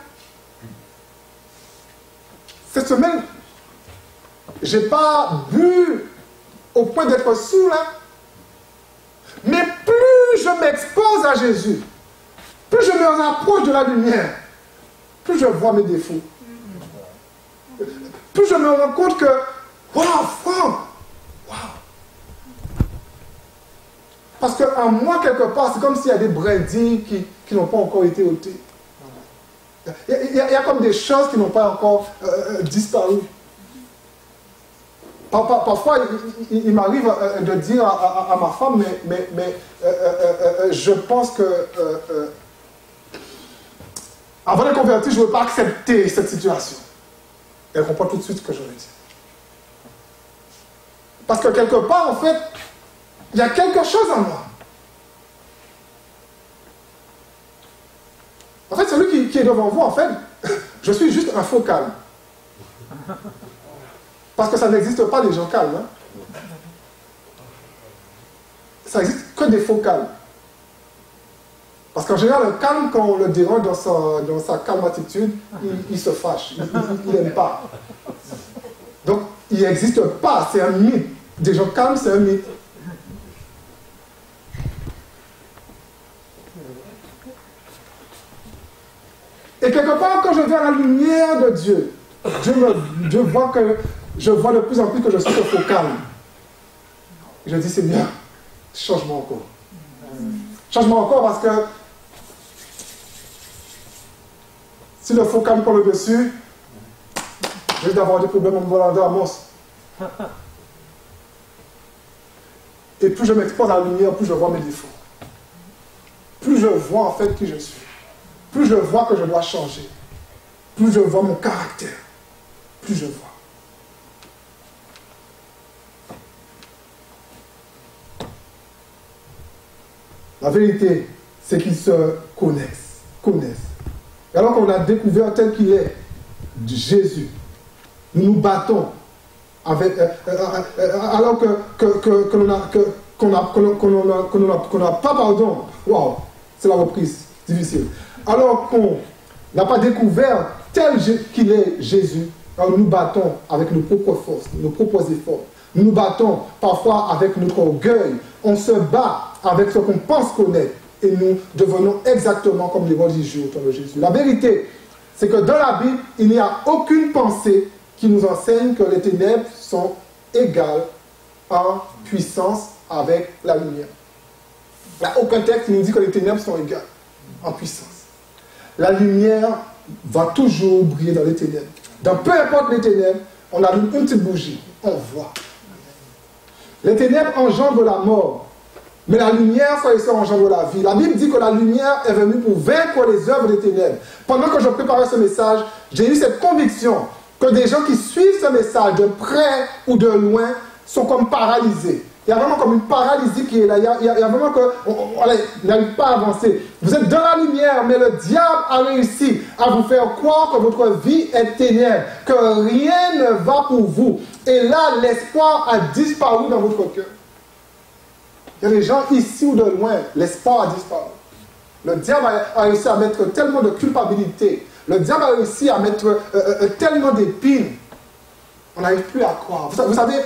cette semaine, je n'ai pas bu au point d'être saoul, hein. Mais plus je m'expose à Jésus, plus je me rapproche de la lumière, plus je vois mes défauts. Plus je me rends compte que, waouh, Franck, waouh. Parce qu'en moi, quelque part, c'est comme s'il y a des brindilles qui n'ont pas encore été ôtées. Il y a comme des choses qui n'ont pas encore disparu. Parfois, il m'arrive de dire à ma femme, mais je pense que avant de convertir, je ne veux pas accepter cette situation. Elle comprend tout de suite ce que je veux dire. Parce que quelque part, en fait, il y a quelque chose en moi. En fait, celui qui est devant vous, en fait, je suis juste un faux calme. Parce que ça n'existe pas des gens calmes. Hein. Ça n'existe que des faux calmes. Parce qu'en général, le calme, quand on le dérange dans sa calme attitude, il se fâche, il n'aime pas. Donc, il n'existe pas, c'est un mythe. Des gens calmes, c'est un mythe. Et quelque part, quand je viens à la lumière de Dieu, je vois de plus en plus que je suis un faux calme. Et je dis, Seigneur, change-moi encore. Change-moi encore parce que si le faux calme prend le dessus, je risque d'avoir des problèmes en me volant dans Amos. Et plus je m'expose à la lumière, plus je vois mes défauts. Plus je vois en fait qui je suis. Plus je vois que je dois changer. Plus je vois mon caractère. Plus je vois. La vérité, c'est qu'ils se connaissent. Et alors qu'on a découvert tel qu'il est, Jésus, nous nous battons avec, alors qu'on n'a pas pardon. Waouh, c'est la reprise, difficile. Alors qu'on n'a pas découvert tel qu'il est Jésus, alors nous nous battons avec nos propres forces, nos propres efforts. Nous nous battons parfois avec notre orgueil. On se bat avec ce qu'on pense connaître. Et nous devenons exactement comme les religieux autour de Jésus. La vérité, c'est que dans la Bible, il n'y a aucune pensée qui nous enseigne que les ténèbres sont égales en puissance avec la lumière. Il n'y a aucun texte qui nous dit que les ténèbres sont égales en puissance. La lumière va toujours briller dans les ténèbres. Dans peu importe les ténèbres, on allume une petite bougie, on voit. Les ténèbres engendrent la mort. Mais la lumière, frère et sœurs, engendre la vie. La Bible dit que la lumière est venue pour vaincre les œuvres des ténèbres. Pendant que je préparais ce message, j'ai eu cette conviction que des gens qui suivent ce message de près ou de loin sont comme paralysés. Il y a vraiment comme une paralysie qui est là. Il y a vraiment que on n'arrive pas à avancer. Vous êtes dans la lumière, mais le diable a réussi à vous faire croire que votre vie est ténèbres, que rien ne va pour vous. Et là, l'espoir a disparu dans votre cœur. Il y a des gens ici ou de loin, l'espoir a disparu. Le diable a réussi à mettre tellement de culpabilité. Le diable a réussi à mettre tellement d'épines. On n'arrive plus à croire. Vous savez,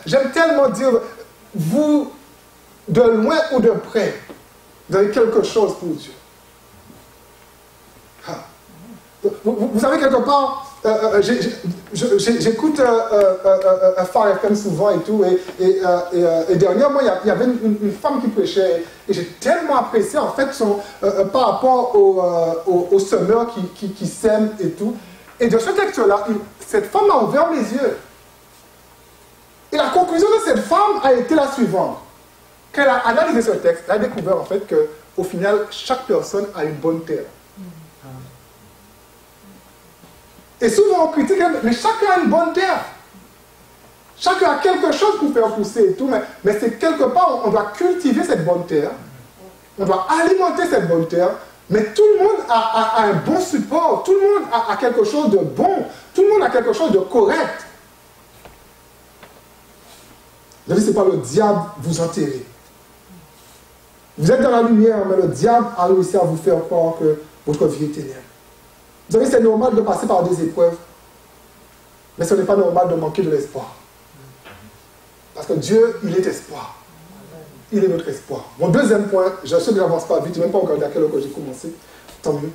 j'aime tellement dire, vous, de loin ou de près, vous avez quelque chose pour Dieu. Vous savez, quelque part, j'écoute Phare FM souvent et tout, et dernièrement, il y avait une femme qui prêchait, et j'ai tellement apprécié, en fait, par rapport au semeur qui sème et tout. Et de ce texte-là, cette femme a ouvert mes yeux. Et la conclusion de cette femme a été la suivante. Quand elle a analysé ce texte, elle a découvert, en fait, qu'au final, chaque personne a une bonne terre. Et souvent on critique, mais chacun a une bonne terre. Chacun a quelque chose pour faire pousser et tout, mais c'est quelque part, on doit cultiver cette bonne terre. On doit alimenter cette bonne terre, mais tout le monde a un bon support, tout le monde a quelque chose de bon, tout le monde a quelque chose de correct. Je dis, ce n'est pas le diable vous enterrer. Vous êtes dans la lumière, mais le diable a réussi à vous faire croire que votre vie est ténèbre. Vous savez, c'est normal de passer par des épreuves. Mais ce n'est pas normal de manquer de l'espoir. Parce que Dieu, il est espoir. Il est notre espoir. Mon deuxième point, je sais que je n'avance pas vite, je n'ai même pas encore dit à quelle heure j'ai commencé. Tant mieux.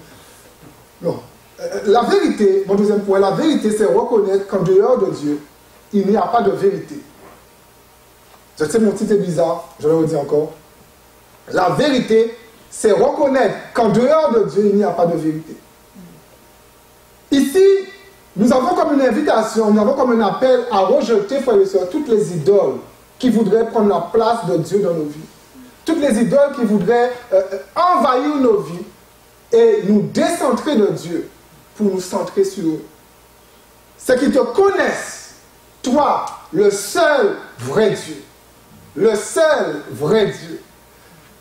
Non. La vérité, mon deuxième point, la vérité, c'est reconnaître qu'en dehors de Dieu, il n'y a pas de vérité. Je sais, mon titre est bizarre, je le redis encore. La vérité, c'est reconnaître qu'en dehors de Dieu, il n'y a pas de vérité. Ici, nous avons comme une invitation, nous avons comme un appel à rejeter, frères et sœurs, toutes les idoles qui voudraient prendre la place de Dieu dans nos vies. Toutes les idoles qui voudraient envahir nos vies et nous décentrer de Dieu pour nous centrer sur eux. C'est qu'ils te connaissent, toi, le seul vrai Dieu. Le seul vrai Dieu.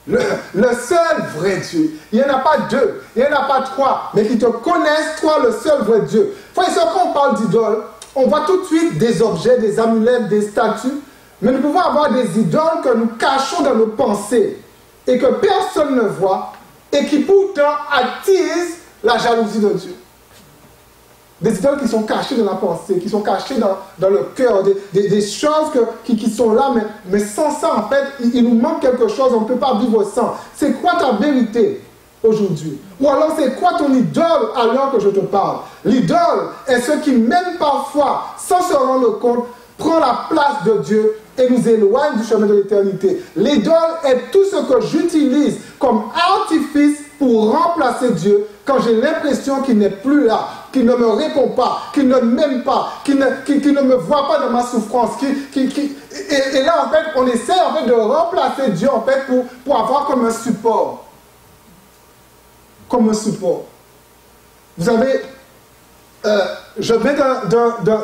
Le seul vrai Dieu. Il n'y en a pas deux, il n'y en a pas trois, mais qui te connaissent, toi, le seul vrai Dieu. Frère et sœurs, quand on parle d'idole, on voit tout de suite des objets, des amulettes, des statues, mais nous pouvons avoir des idoles que nous cachons dans nos pensées et que personne ne voit et qui pourtant attisent la jalousie de Dieu. Des idoles qui sont cachées dans la pensée, qui sont cachées dans le cœur, des choses qui sont là, mais sans ça, en fait, il nous manque quelque chose, on ne peut pas vivre sans. C'est quoi ta vérité aujourd'hui? Ou alors c'est quoi ton idole à l'heure que je te parle? L'idole est ce qui, même parfois, sans se rendre compte, prend la place de Dieu et nous éloigne du chemin de l'éternité. L'idole est tout ce que j'utilise comme artifice pour remplacer Dieu quand j'ai l'impression qu'il n'est plus là, qu'il ne me répond pas, qu'il ne m'aime pas, qu'il ne me voit pas dans ma souffrance. Et là, en fait, on essaie en fait, de remplacer Dieu en fait, pour avoir comme un support. Comme un support. Vous savez, je viens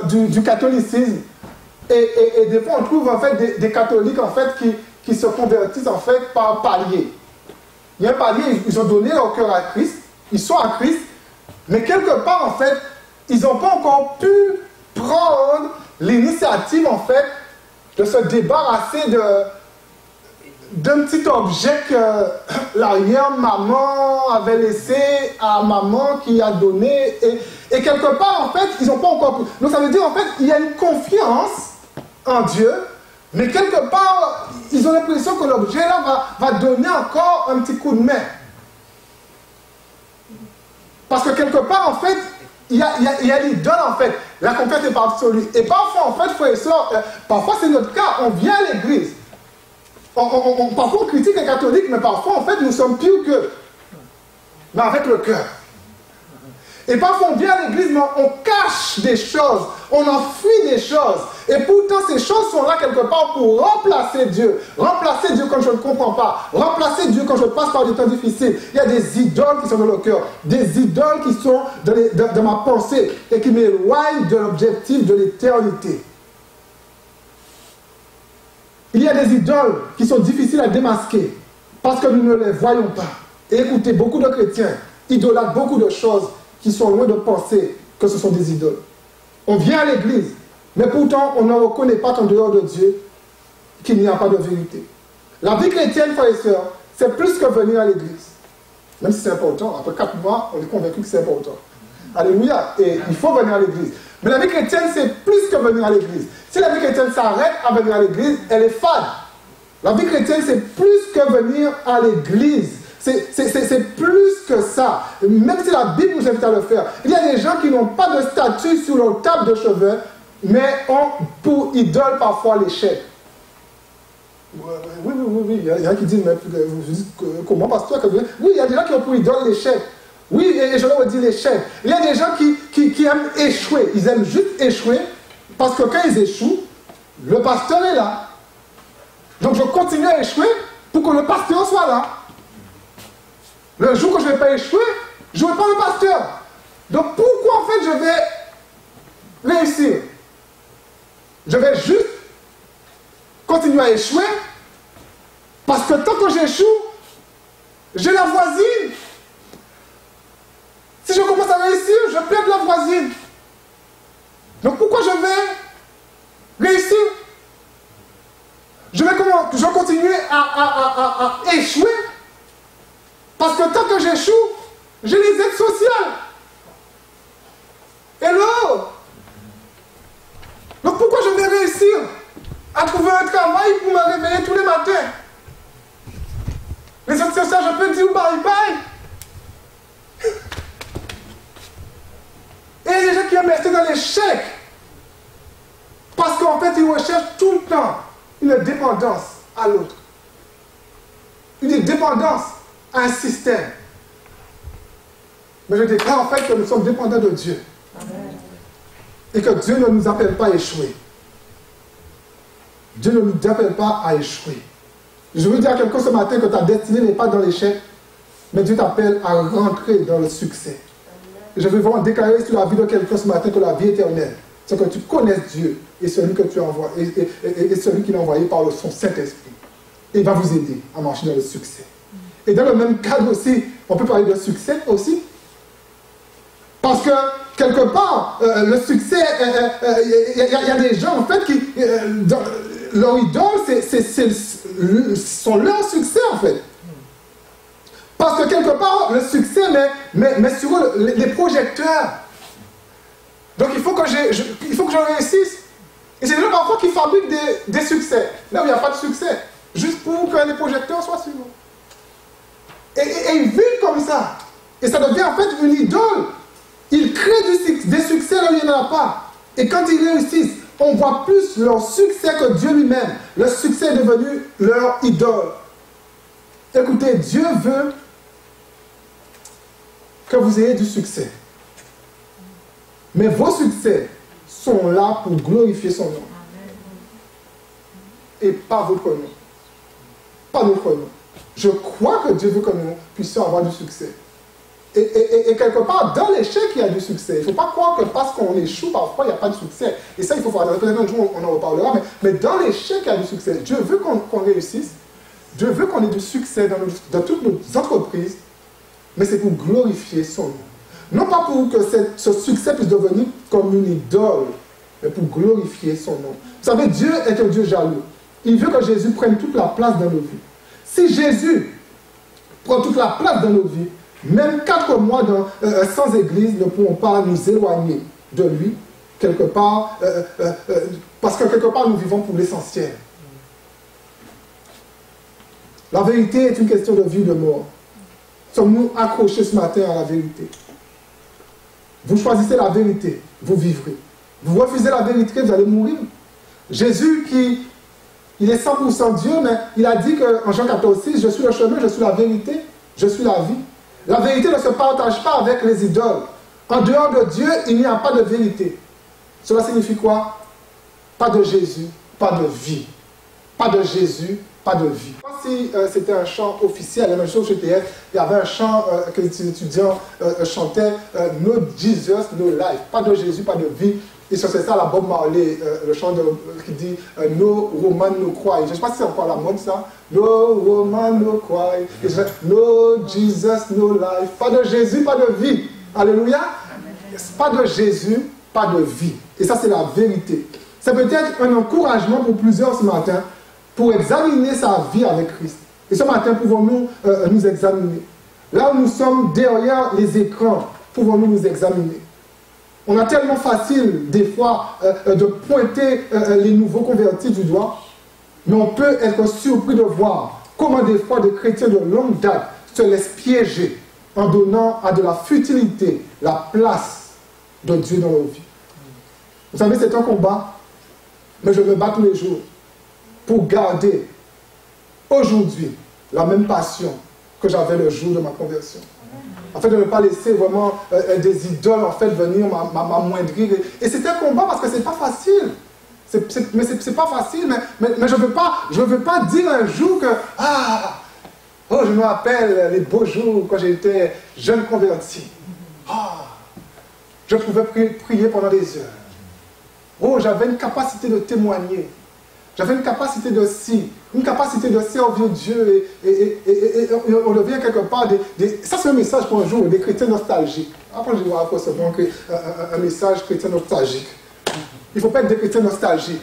du catholicisme et des fois on trouve en fait des catholiques en fait qui se convertissent en fait par palier. Il y a un palier, ils ont donné leur cœur à Christ, ils sont à Christ, mais quelque part en fait, ils n'ont pas encore pu prendre l'initiative en fait de se débarrasser d'un petit objet que l'arrière-maman avait laissé à maman qui a donné. Et quelque part, en fait, ils n'ont pas encore pu. Donc ça veut dire, en fait, il y a une confiance en Dieu, mais quelque part, ils ont l'impression que l'objet-là va donner encore un petit coup de main. Parce que quelque part, en fait, il y a l'idole, en fait. La conquête est partie sur lui. Et parfois, en fait, frères et sœurs, parfois c'est notre cas, on vient à l'église. Parfois on critique les catholiques, mais parfois en fait nous sommes pires qu'eux. Mais avec le cœur. Et parfois on vient à l'église, mais on cache des choses, on enfuit des choses. Et pourtant ces choses sont là quelque part pour remplacer Dieu. Remplacer Dieu quand je ne comprends pas. Remplacer Dieu quand je passe par des temps difficiles. Il y a des idoles qui sont dans le cœur. Des idoles qui sont dans ma pensée et qui m'éloignent de l'objectif de l'éternité. Il y a des idoles qui sont difficiles à démasquer parce que nous ne les voyons pas. Et écoutez, beaucoup de chrétiens idolâtrent beaucoup de choses qui sont loin de penser que ce sont des idoles. On vient à l'église, mais pourtant on ne reconnaît pas qu'en dehors de Dieu, qu'il n'y a pas de vérité. La vie chrétienne, frères et sœurs, c'est plus que venir à l'église. Même si c'est important, après 4 mois, on est convaincu que c'est important. Alléluia, et il faut venir à l'église. Mais la vie chrétienne, c'est plus que venir à l'église. Si la vie chrétienne s'arrête à venir à l'église, elle est fade. La vie chrétienne, c'est plus que venir à l'église. C'est plus que ça. Même si la Bible nous invite à le faire. Il y a des gens qui n'ont pas de statue sur leur table de chevet, mais ont pour idole parfois l'échec. Oui. Il y en a qui disent, mais vous dites comment, pasteur? Oui, il y a des gens qui ont pour idole l'échec. Oui, et je leur dis l'échec. Il y a des gens qui aiment échouer. Ils aiment juste échouer parce que quand ils échouent, le pasteur est là. Donc je continue à échouer pour que le pasteur soit là. Le jour que je ne vais pas échouer, je ne vais pas le pasteur. Donc pourquoi en fait je vais réussir? Je vais juste continuer à échouer parce que tant que j'échoue, j'ai la voisine. Si je commence à réussir, je perds la voisine. Donc pourquoi je vais réussir? Je vais continuer à échouer parce que tant que j'échoue, j'ai les aides sociales. Hello! pour me réveiller tous les matins. Les autres ça, je peux dire bye bye. Et il y a des gens qui aiment rester dans l'échec. Parce qu'en fait, ils recherchent tout le temps une dépendance à l'autre. Une dépendance à un système. Mais je déclare en fait que nous sommes dépendants de Dieu. Amen. Et que Dieu ne nous appelle pas à échouer. Dieu ne nous appelle pas à échouer. Je veux dire à quelqu'un ce matin que ta destinée n'est pas dans l'échec, mais Dieu t'appelle à rentrer dans le succès. Et je veux vraiment déclarer sur la vie de quelqu'un ce matin que la vie éternelle, c'est que tu connaisses Dieu et celui que tu envoies, et celui qui l'a envoyé par son Saint-Esprit. Et il va vous aider à marcher dans le succès. Et dans le même cadre aussi, on peut parler de succès aussi. Parce que, quelque part, le succès, il y a des gens, en fait, qui, leur idole, sont leur succès, en fait. Parce que, quelque part, le succès met sur eux les projecteurs. Donc, il faut que je réussisse. Et c'est des gens, parfois, qui fabriquent des succès. Là où il n'y a pas de succès. Juste pour que les projecteurs soient sur eux. Et ils vivent comme ça. Et ça devient, en fait, une idole. Ils créent des succès là où il n'y en a pas. Et quand ils réussissent, on voit plus leur succès que Dieu lui-même. Le succès est devenu leur idole. Écoutez, Dieu veut que vous ayez du succès. Mais vos succès sont là pour glorifier son nom. Et pas votre nom. Pas notre nom. Je crois que Dieu veut que nous puissions avoir du succès. Et quelque part, dans l'échec, il y a du succès. Il ne faut pas croire que parce qu'on échoue, parfois, il n'y a pas de succès. Et ça, il faut voir. Peut-être un jour, on en reparlera. Mais dans l'échec, il y a du succès. Dieu veut qu'on réussisse. Dieu veut qu'on ait du succès dans toutes nos entreprises. Mais c'est pour glorifier son nom. Non pas pour que ce succès puisse devenir comme une idole, mais pour glorifier son nom. Vous savez, Dieu est un Dieu jaloux. Il veut que Jésus prenne toute la place dans nos vies. Si Jésus prend toute la place dans nos vies, même 4 mois sans église ne pourront pas nous éloigner de lui, quelque part, parce que quelque part nous vivons pour l'essentiel. La vérité est une question de vie ou de mort. Sommes-nous accrochés ce matin à la vérité? Vous choisissez la vérité, vous vivrez. Vous refusez la vérité, vous allez mourir. Jésus, il est 100% Dieu, mais il a dit qu'en Jean 14,6, je suis le chemin, je suis la vérité, je suis la vie. La vérité ne se partage pas avec les idoles. En dehors de Dieu, il n'y a pas de vérité. Cela signifie quoi? Pas de Jésus, pas de vie. Pas de Jésus, pas de vie. Si c'était un chant officiel, la même chose au GTF, il y avait un chant que les étudiants chantaient, No Jesus, no life. Pas de Jésus, pas de vie. Et sur ça, la Bob Marley, le chant qui dit No woman, no cry. Je ne sais pas si c'est encore la mode ça. No woman, no cry. No Jesus, no life. Pas de Jésus, pas de vie. Alléluia. Pas de Jésus, pas de vie. Et ça, c'est la vérité. C'est peut-être un encouragement pour plusieurs ce matin pour examiner sa vie avec Christ. Et ce matin, pouvons-nous nous examiner? Là où nous sommes derrière les écrans, pouvons-nous nous examiner? On a tellement facile, des fois, de pointer les nouveaux convertis du doigt, mais on peut être surpris de voir comment des fois des chrétiens de longue date se laissent piéger en donnant à de la futilité la place de Dieu dans nos vies. Vous savez, c'est un combat, mais je me bats tous les jours pour garder aujourd'hui la même passion que j'avais le jour de ma conversion. Afin de ne pas laisser vraiment des idoles en fait venir m'amoindrir. Et c'est un combat parce que c'est pas facile. Mais c'est pas facile, mais je veux pas dire un jour que je me rappelle les beaux jours quand j'étais jeune converti. Je pouvais prier pendant des heures. J'avais une capacité de témoigner. J'avais une capacité de servir Dieu et on devient quelque part ça c'est un message pour un jour, des chrétiens nostalgiques. Après je vais recevoir un message chrétien nostalgique. Il ne faut pas être des chrétiens nostalgiques.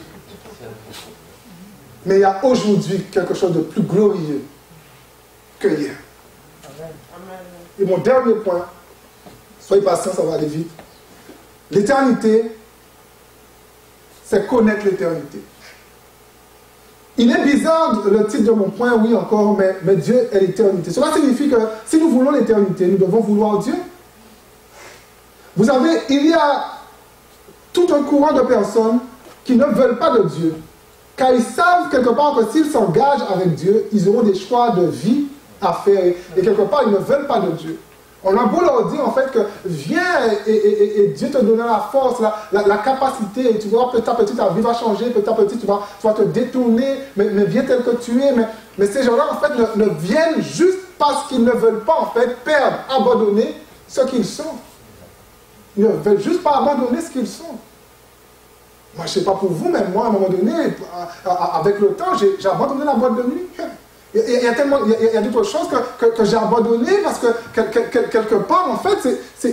Mais il y a aujourd'hui quelque chose de plus glorieux que hier. Et mon dernier point, soyez patients, ça va aller vite. L'éternité, c'est connaître l'éternité. Il est bizarre le titre de mon point, oui encore, mais Dieu est l'éternité. Cela signifie que si nous voulons l'éternité, nous devons vouloir Dieu. Vous savez, il y a tout un courant de personnes qui ne veulent pas de Dieu, car ils savent quelque part que s'ils s'engagent avec Dieu, ils auront des choix de vie à faire, et quelque part, ils ne veulent pas de Dieu. On a beau leur dire en fait que viens et Dieu te donnera la force, la capacité, et tu vois, petit à petit ta vie va changer, petit à petit tu vas te détourner, mais viens tel que tu es. Mais ces gens-là en fait ne viennent juste parce qu'ils ne veulent pas en fait perdre, abandonner ce qu'ils sont. Ils ne veulent juste pas abandonner ce qu'ils sont. Moi je ne sais pas pour vous, mais moi à un moment donné, avec le temps, j'ai abandonné la boîte de nuit. Il y a d'autres choses que j'ai abandonnées parce que quelque part, en fait,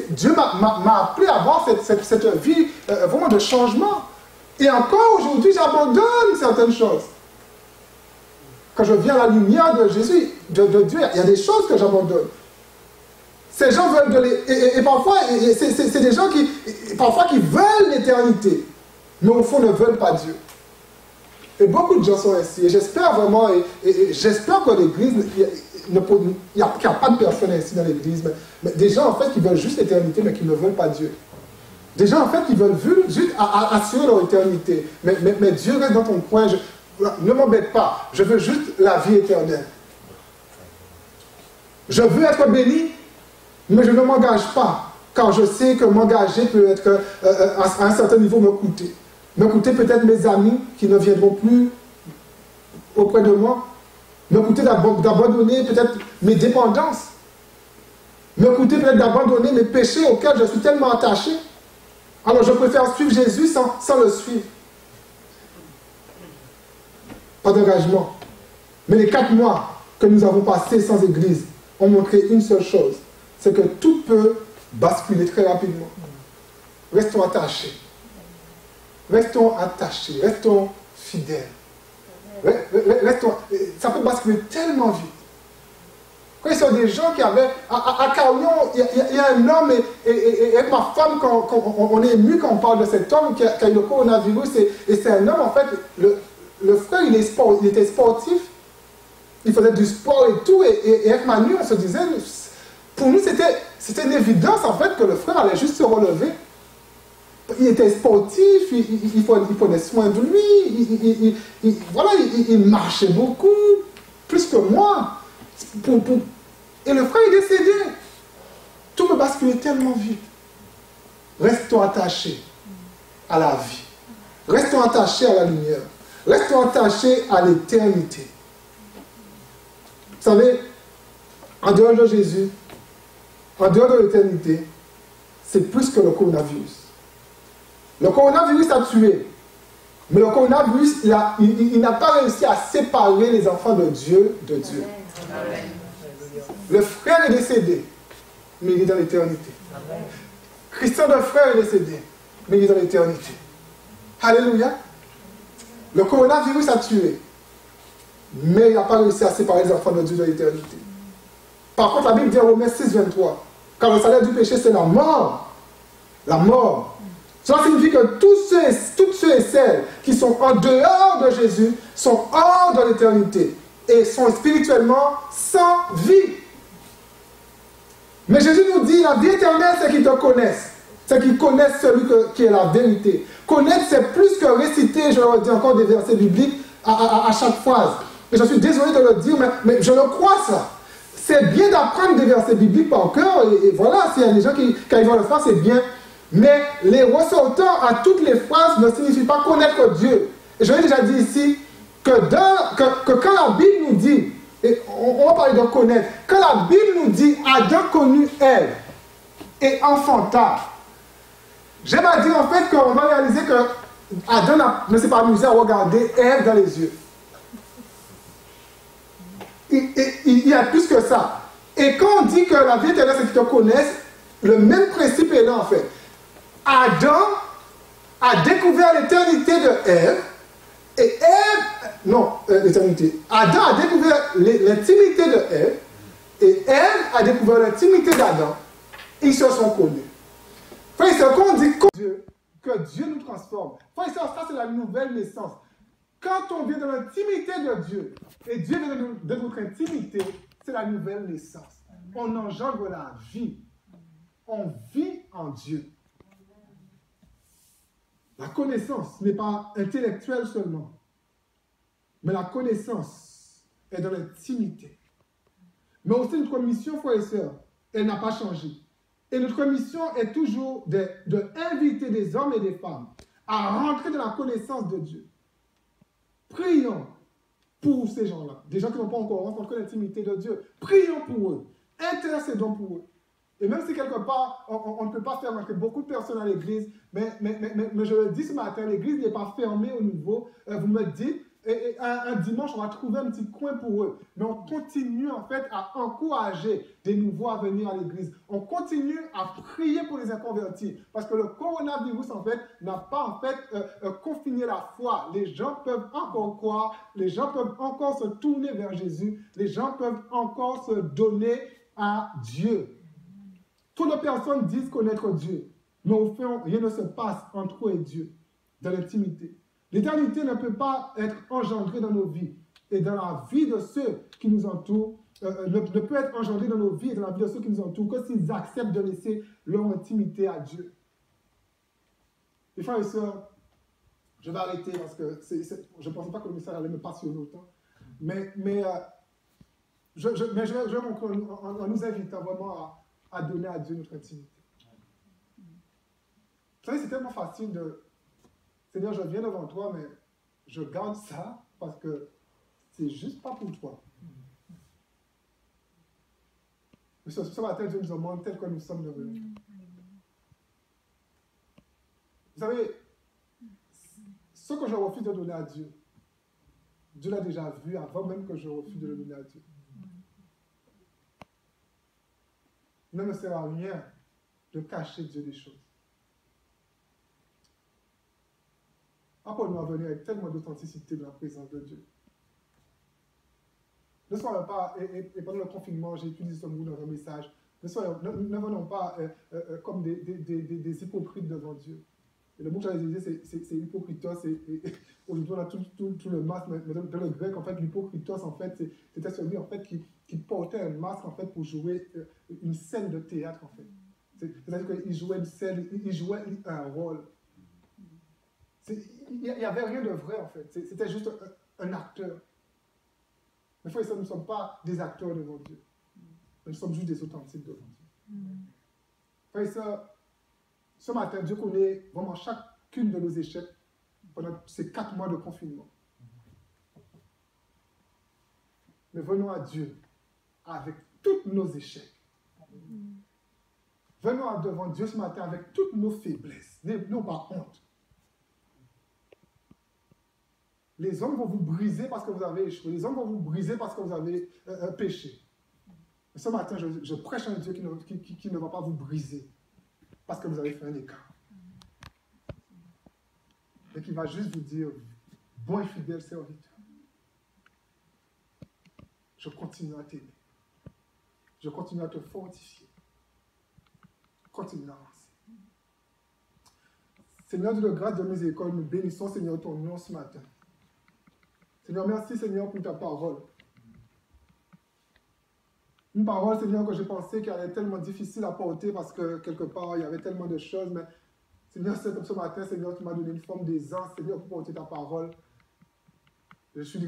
Dieu m'a appelé à avoir cette vie vraiment de changement. Et encore aujourd'hui, j'abandonne certaines choses. Quand je viens à la lumière de Jésus, de Dieu, il y a des choses que j'abandonne. Ces gens veulent de et parfois, c'est des gens qui veulent l'éternité, mais au fond ne veulent pas Dieu. Et beaucoup de gens sont ainsi. Et j'espère vraiment, et j'espère que l'église, il n'y a pas de personnes ainsi dans l'église, mais des gens en fait qui veulent juste l'éternité, mais qui ne veulent pas Dieu. Des gens en fait qui veulent juste assurer leur éternité. Mais Dieu reste dans ton coin, ne m'embête pas, je veux juste la vie éternelle. Je veux être béni, mais je ne m'engage pas, car je sais que m'engager peut être, à un certain niveau, me coûter. Me coûter peut-être mes amis qui ne viendront plus auprès de moi. Me coûter d'abandonner peut-être mes dépendances. Me coûter peut-être d'abandonner mes péchés auxquels je suis tellement attaché. Alors je préfère suivre Jésus sans le suivre. Pas d'engagement. Mais les 4 mois que nous avons passés sans église ont montré une seule chose. C'est que tout peut basculer très rapidement. Restons attachés. Restons attachés, restons fidèles. Ça peut basculer tellement vite. Quand il y a des gens qui avaient... À Carillon, il y a un homme, et avec ma femme, quand on est ému quand on parle de cet homme qui a eu le coronavirus, et c'est un homme, en fait, le frère, il était sportif, il faisait du sport et tout, et avec Manu, on se disait, pour nous, c'était une évidence, en fait, que le frère allait juste se relever. Il était sportif, il prenait soin de lui, il marchait beaucoup, plus que moi. Et le frère est décédé. Tout me basculait tellement vite. Restons attachés à la vie. Restons attachés à la lumière. Restons attachés à l'éternité. Vous savez, en dehors de Jésus, en dehors de l'éternité, c'est plus que le coronavirus. Le coronavirus a tué. Mais le coronavirus, il n'a pas réussi à séparer les enfants de Dieu de Dieu. Amen. Le frère est décédé, mais il est dans l'éternité. Christian de frère est décédé, mais il est dans l'éternité. Alléluia. Le coronavirus a tué, mais il n'a pas réussi à séparer les enfants de Dieu de l'éternité. Par contre, la Bible dit en Romains 6, 23, car le salaire du péché, c'est la mort. La mort. Cela signifie que toutes ceux et celles qui sont en dehors de Jésus sont hors de l'éternité et sont spirituellement sans vie. Mais Jésus nous dit, la vie éternelle, c'est qu'ils te connaissent. C'est qu'ils connaissent celui qui est la vérité. Connaître, c'est plus que réciter, je leur dis encore des versets bibliques à chaque phrase. Et je suis désolé de le dire, mais je le crois ça. C'est bien d'apprendre des versets bibliques par cœur, et voilà, s'il y a des gens qui, quand ils vont le faire, c'est bien. Mais les ressortants à toutes les phrases ne signifient pas connaître Dieu. Et je l'ai déjà dit ici, que quand la Bible nous dit, et on va parler de connaître, quand la Bible nous dit Adam connut Ève et enfanta, j'aimerais dire en fait qu'on va réaliser que Adam ne s'est pas amusé à regarder Ève dans les yeux. Il y a plus que ça. Et quand on dit que la vie éternelle, c'est qu'ils te connaissent, le même principe est là en fait. Adam a découvert l'éternité de Ève, et Ève, non, l'éternité. Adam a découvert l'intimité de Ève, et Ève a découvert l'intimité d'Adam. Ils se sont connus. Frère, c'est quand on dit que Dieu nous transforme. Frère, ça c'est la nouvelle naissance. Quand on vient dans l'intimité de Dieu, et Dieu vient de notre intimité, c'est la nouvelle naissance. On engendre la vie. On vit en Dieu. La connaissance n'est pas intellectuelle seulement, mais la connaissance est dans l'intimité. Mais aussi notre mission, frères et sœurs, elle n'a pas changé. Et notre mission est toujours d'inviter des hommes et des femmes à rentrer dans la connaissance de Dieu. Prions pour ces gens-là, des gens qui n'ont pas encore rencontré l'intimité de Dieu. Prions pour eux, intercédons pour eux. Et même si quelque part, on ne peut pas faire rentrer beaucoup de personnes à l'église, mais je le dis ce matin, l'église n'est pas fermée au niveau, vous me dites, et un dimanche, on va trouver un petit coin pour eux. Mais on continue en fait à encourager des nouveaux à venir à l'église. On continue à prier pour les inconvertis. Parce que le coronavirus en fait n'a pas en fait confiné la foi. Les gens peuvent encore croire, les gens peuvent encore se tourner vers Jésus, les gens peuvent encore se donner à Dieu. Toutes les personnes disent connaître Dieu, mais au fond, rien ne se passe entre eux et Dieu, dans l'intimité. L'éternité ne peut pas être engendrée dans nos vies et dans la vie de ceux qui nous entourent, ne peut être engendrée dans nos vies et dans la vie de ceux qui nous entourent que s'ils acceptent de laisser leur intimité à Dieu. Les frères et sœurs, je vais arrêter parce que je ne pensais pas que le message allait me passionner autant, mais je conclure en nous invitant vraiment à donner à Dieu notre intimité. Vous savez, c'est tellement facile de... Seigneur, je viens devant toi, mais je garde ça parce que c'est juste pas pour toi. Mais ce matin, Dieu nous demande tel que nous sommes devenus. Vous savez, ce que je refuse de donner à Dieu, Dieu l'a déjà vu avant même que je refuse de le donner à Dieu. Il ne me sert à rien de cacher Dieu des choses. Appelle-nous à venir avec tellement d'authenticité dans la présence de Dieu. Ne soyons pas, et pendant le confinement, j'ai utilisé ce mot dans un message, ne venons pas comme des hypocrites devant Dieu. Et le mot que j'avais utilisé, c'est hypocritos, et aujourd'hui on a tout le masque, mais dans le grec, en fait, l'hypocritos, en fait, c'était celui, en fait, qui portait un masque, en fait, pour jouer une scène de théâtre, en fait. C'est-à-dire qu'il jouait une scène, il jouait un rôle. Il n'y avait rien de vrai, en fait. C'était juste un acteur. Mais frères et sœurs, nous ne sommes pas des acteurs devant Dieu. Nous sommes juste des authentiques devant Dieu. Frères et sœurs, ce matin, Dieu connaît vraiment chacune de nos échecs pendant ces 4 mois de confinement. Mais venons à Dieu avec tous nos échecs. Venons devant Dieu ce matin avec toutes nos faiblesses. N'ayons pas honte. Les hommes vont vous briser parce que vous avez échoué. Les hommes vont vous briser parce que vous avez péché. Mais ce matin, je prêche un Dieu qui ne va pas vous briser parce que vous avez fait un écart. Et qui va juste vous dire, bon et fidèle serviteur, je continue à t'aimer. Je continue à te fortifier. Continue à avancer. Seigneur, de grâce de miséricorde, nous bénissons, Seigneur, ton nom ce matin. Seigneur, merci, Seigneur, pour ta parole. Une parole, Seigneur, que je pensais qu'elle était tellement difficile à porter parce que, quelque part, il y avait tellement de choses, mais Seigneur, c'est comme ce matin, Seigneur, tu m'as donné une forme d'aisance, Seigneur, pour porter ta parole. Je suis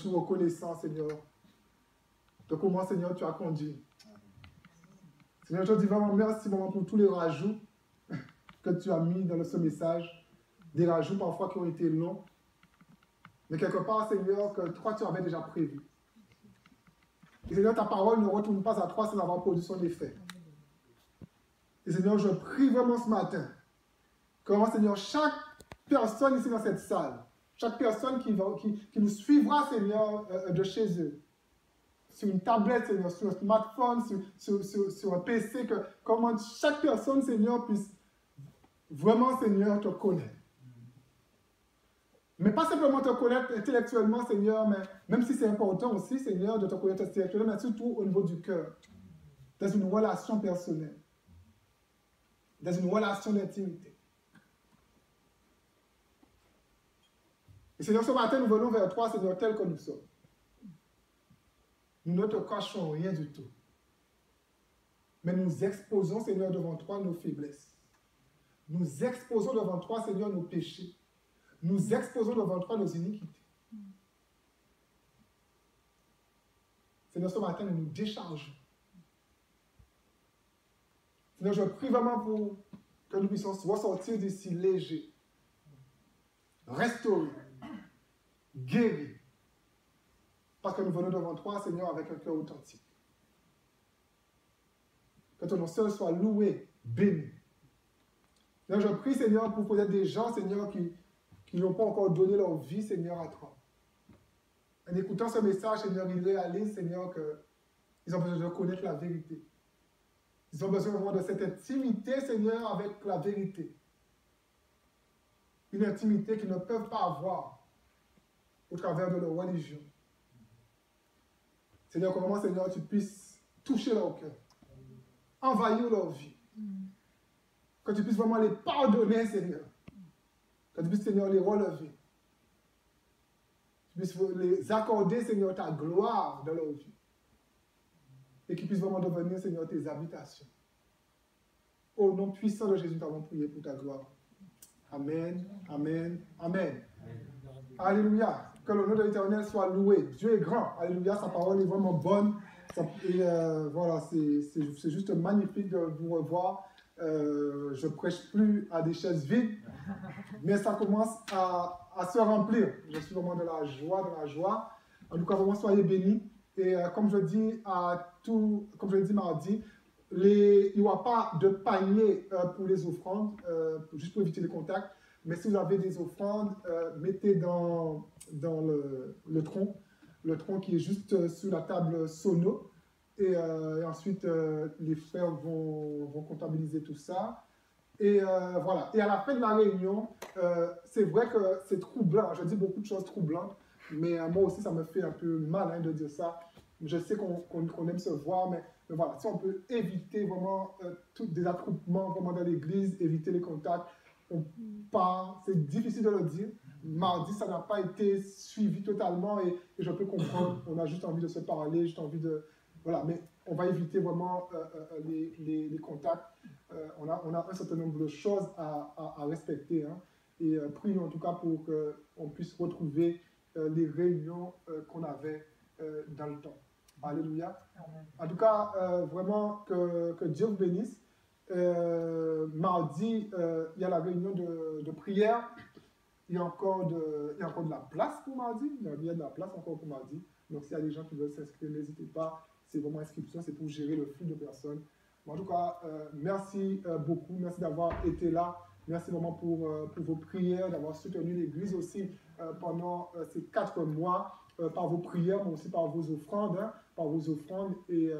reconnaissant, Seigneur, de comment, Seigneur, tu as conduit. Seigneur, je te dis vraiment merci, maman, pour tous les rajouts que tu as mis dans ce message. Des rajouts parfois qui ont été longs. Mais quelque part, Seigneur, que toi, tu avais déjà prévu. Et Seigneur, ta parole ne retourne pas à toi sans avoir produit son effet. Et Seigneur, je prie vraiment ce matin que, Seigneur, chaque personne ici dans cette salle, chaque personne qui nous suivra, Seigneur, de chez eux, sur une tablette, Seigneur, sur un smartphone, sur un PC, que comment chaque personne, Seigneur, puisse vraiment, Seigneur, te connaître. Mais pas simplement te connaître intellectuellement, Seigneur, mais même si c'est important aussi, Seigneur, de te connaître intellectuellement, mais surtout au niveau du cœur, dans une relation personnelle, dans une relation d'intimité. Et Seigneur, ce matin, nous venons vers toi, Seigneur, tel que nous sommes. Nous ne te cachons rien du tout. Mais nous exposons, Seigneur, devant toi nos faiblesses. Nous exposons devant toi, Seigneur, nos péchés. Nous exposons devant toi nos iniquités. Seigneur, ce matin, nous nous déchargeons. Seigneur, je prie vraiment pour que nous puissions ressortir d'ici légers, restaurés, guéris. Parce que nous venons devant toi, Seigneur, avec un cœur authentique. Que ton nom seul soit loué, béni. Seigneur, je prie, Seigneur, pour peut-être des gens, Seigneur, qui n'ont pas encore donné leur vie, Seigneur, à toi. En écoutant ce message, Seigneur, ils réalisent, Seigneur, qu'ils ont besoin de connaître la vérité. Ils ont besoin vraiment de cette intimité, Seigneur, avec la vérité. Une intimité qu'ils ne peuvent pas avoir au travers de leur religion. Seigneur, que vraiment, Seigneur, tu puisses toucher leur cœur, envahir leur vie. Que tu puisses vraiment les pardonner, Seigneur. Que tu puisses, Seigneur, les relever. Que tu puisses les accorder, Seigneur, ta gloire dans leur vie. Et qu'ils puissent vraiment devenir, Seigneur, tes habitations. Au nom puissant de Jésus, nous avons prié pour ta gloire. Amen, amen, amen. Alléluia. Que le nom de l'Éternel soit loué. Dieu est grand. Alléluia. Sa parole est vraiment bonne. Et voilà, c'est juste magnifique de vous revoir. Je ne prêche plus à des chaises vides, mais ça commence à se remplir. Je suis vraiment dans la joie. En tout cas, vraiment, soyez bénis. Et comme je dis mardi, il n'y aura pas de panier pour les offrandes, juste pour éviter les contacts. Mais si vous avez des offrandes, mettez dans le tronc qui est juste sur la table sono. Et ensuite, les frères vont comptabiliser tout ça. Et voilà. Et à la fin de la réunion, c'est vrai que c'est troublant. Je dis beaucoup de choses troublantes, mais moi aussi, ça me fait un peu mal de dire ça. Je sais qu'on aime se voir, mais voilà. Si on peut éviter vraiment tous des attroupements vraiment dans l'église, éviter les contacts, on part. C'est difficile de le dire. Mardi, ça n'a pas été suivi totalement et je peux comprendre. On a juste envie de se parler, juste envie de... Voilà, mais on va éviter vraiment les contacts. On a un certain nombre de choses à respecter. Hein, et prions en tout cas pour qu'on puisse retrouver les réunions qu'on avait dans le temps. Alléluia. Amen. En tout cas, vraiment que Dieu vous bénisse. Mardi, il y a la réunion de prière. Il y a encore de la place pour mardi. Il y a de la place encore pour mardi. Donc, s'il y a des gens qui veulent s'inscrire, n'hésitez pas. C'est vraiment inscription, c'est pour gérer le flux de personnes. Mais en tout cas, merci beaucoup. Merci d'avoir été là. Merci vraiment pour vos prières, d'avoir soutenu l'Église aussi pendant ces 4 mois, par vos prières, mais aussi par vos offrandes. Hein, par vos offrandes. Et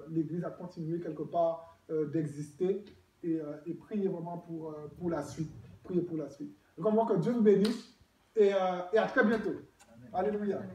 l'Église a continué quelque part d'exister. Et priez vraiment pour la suite. Priez pour la suite. Donc, on voit que Dieu vous bénisse. Et à très bientôt. Amen. Alléluia. Amen.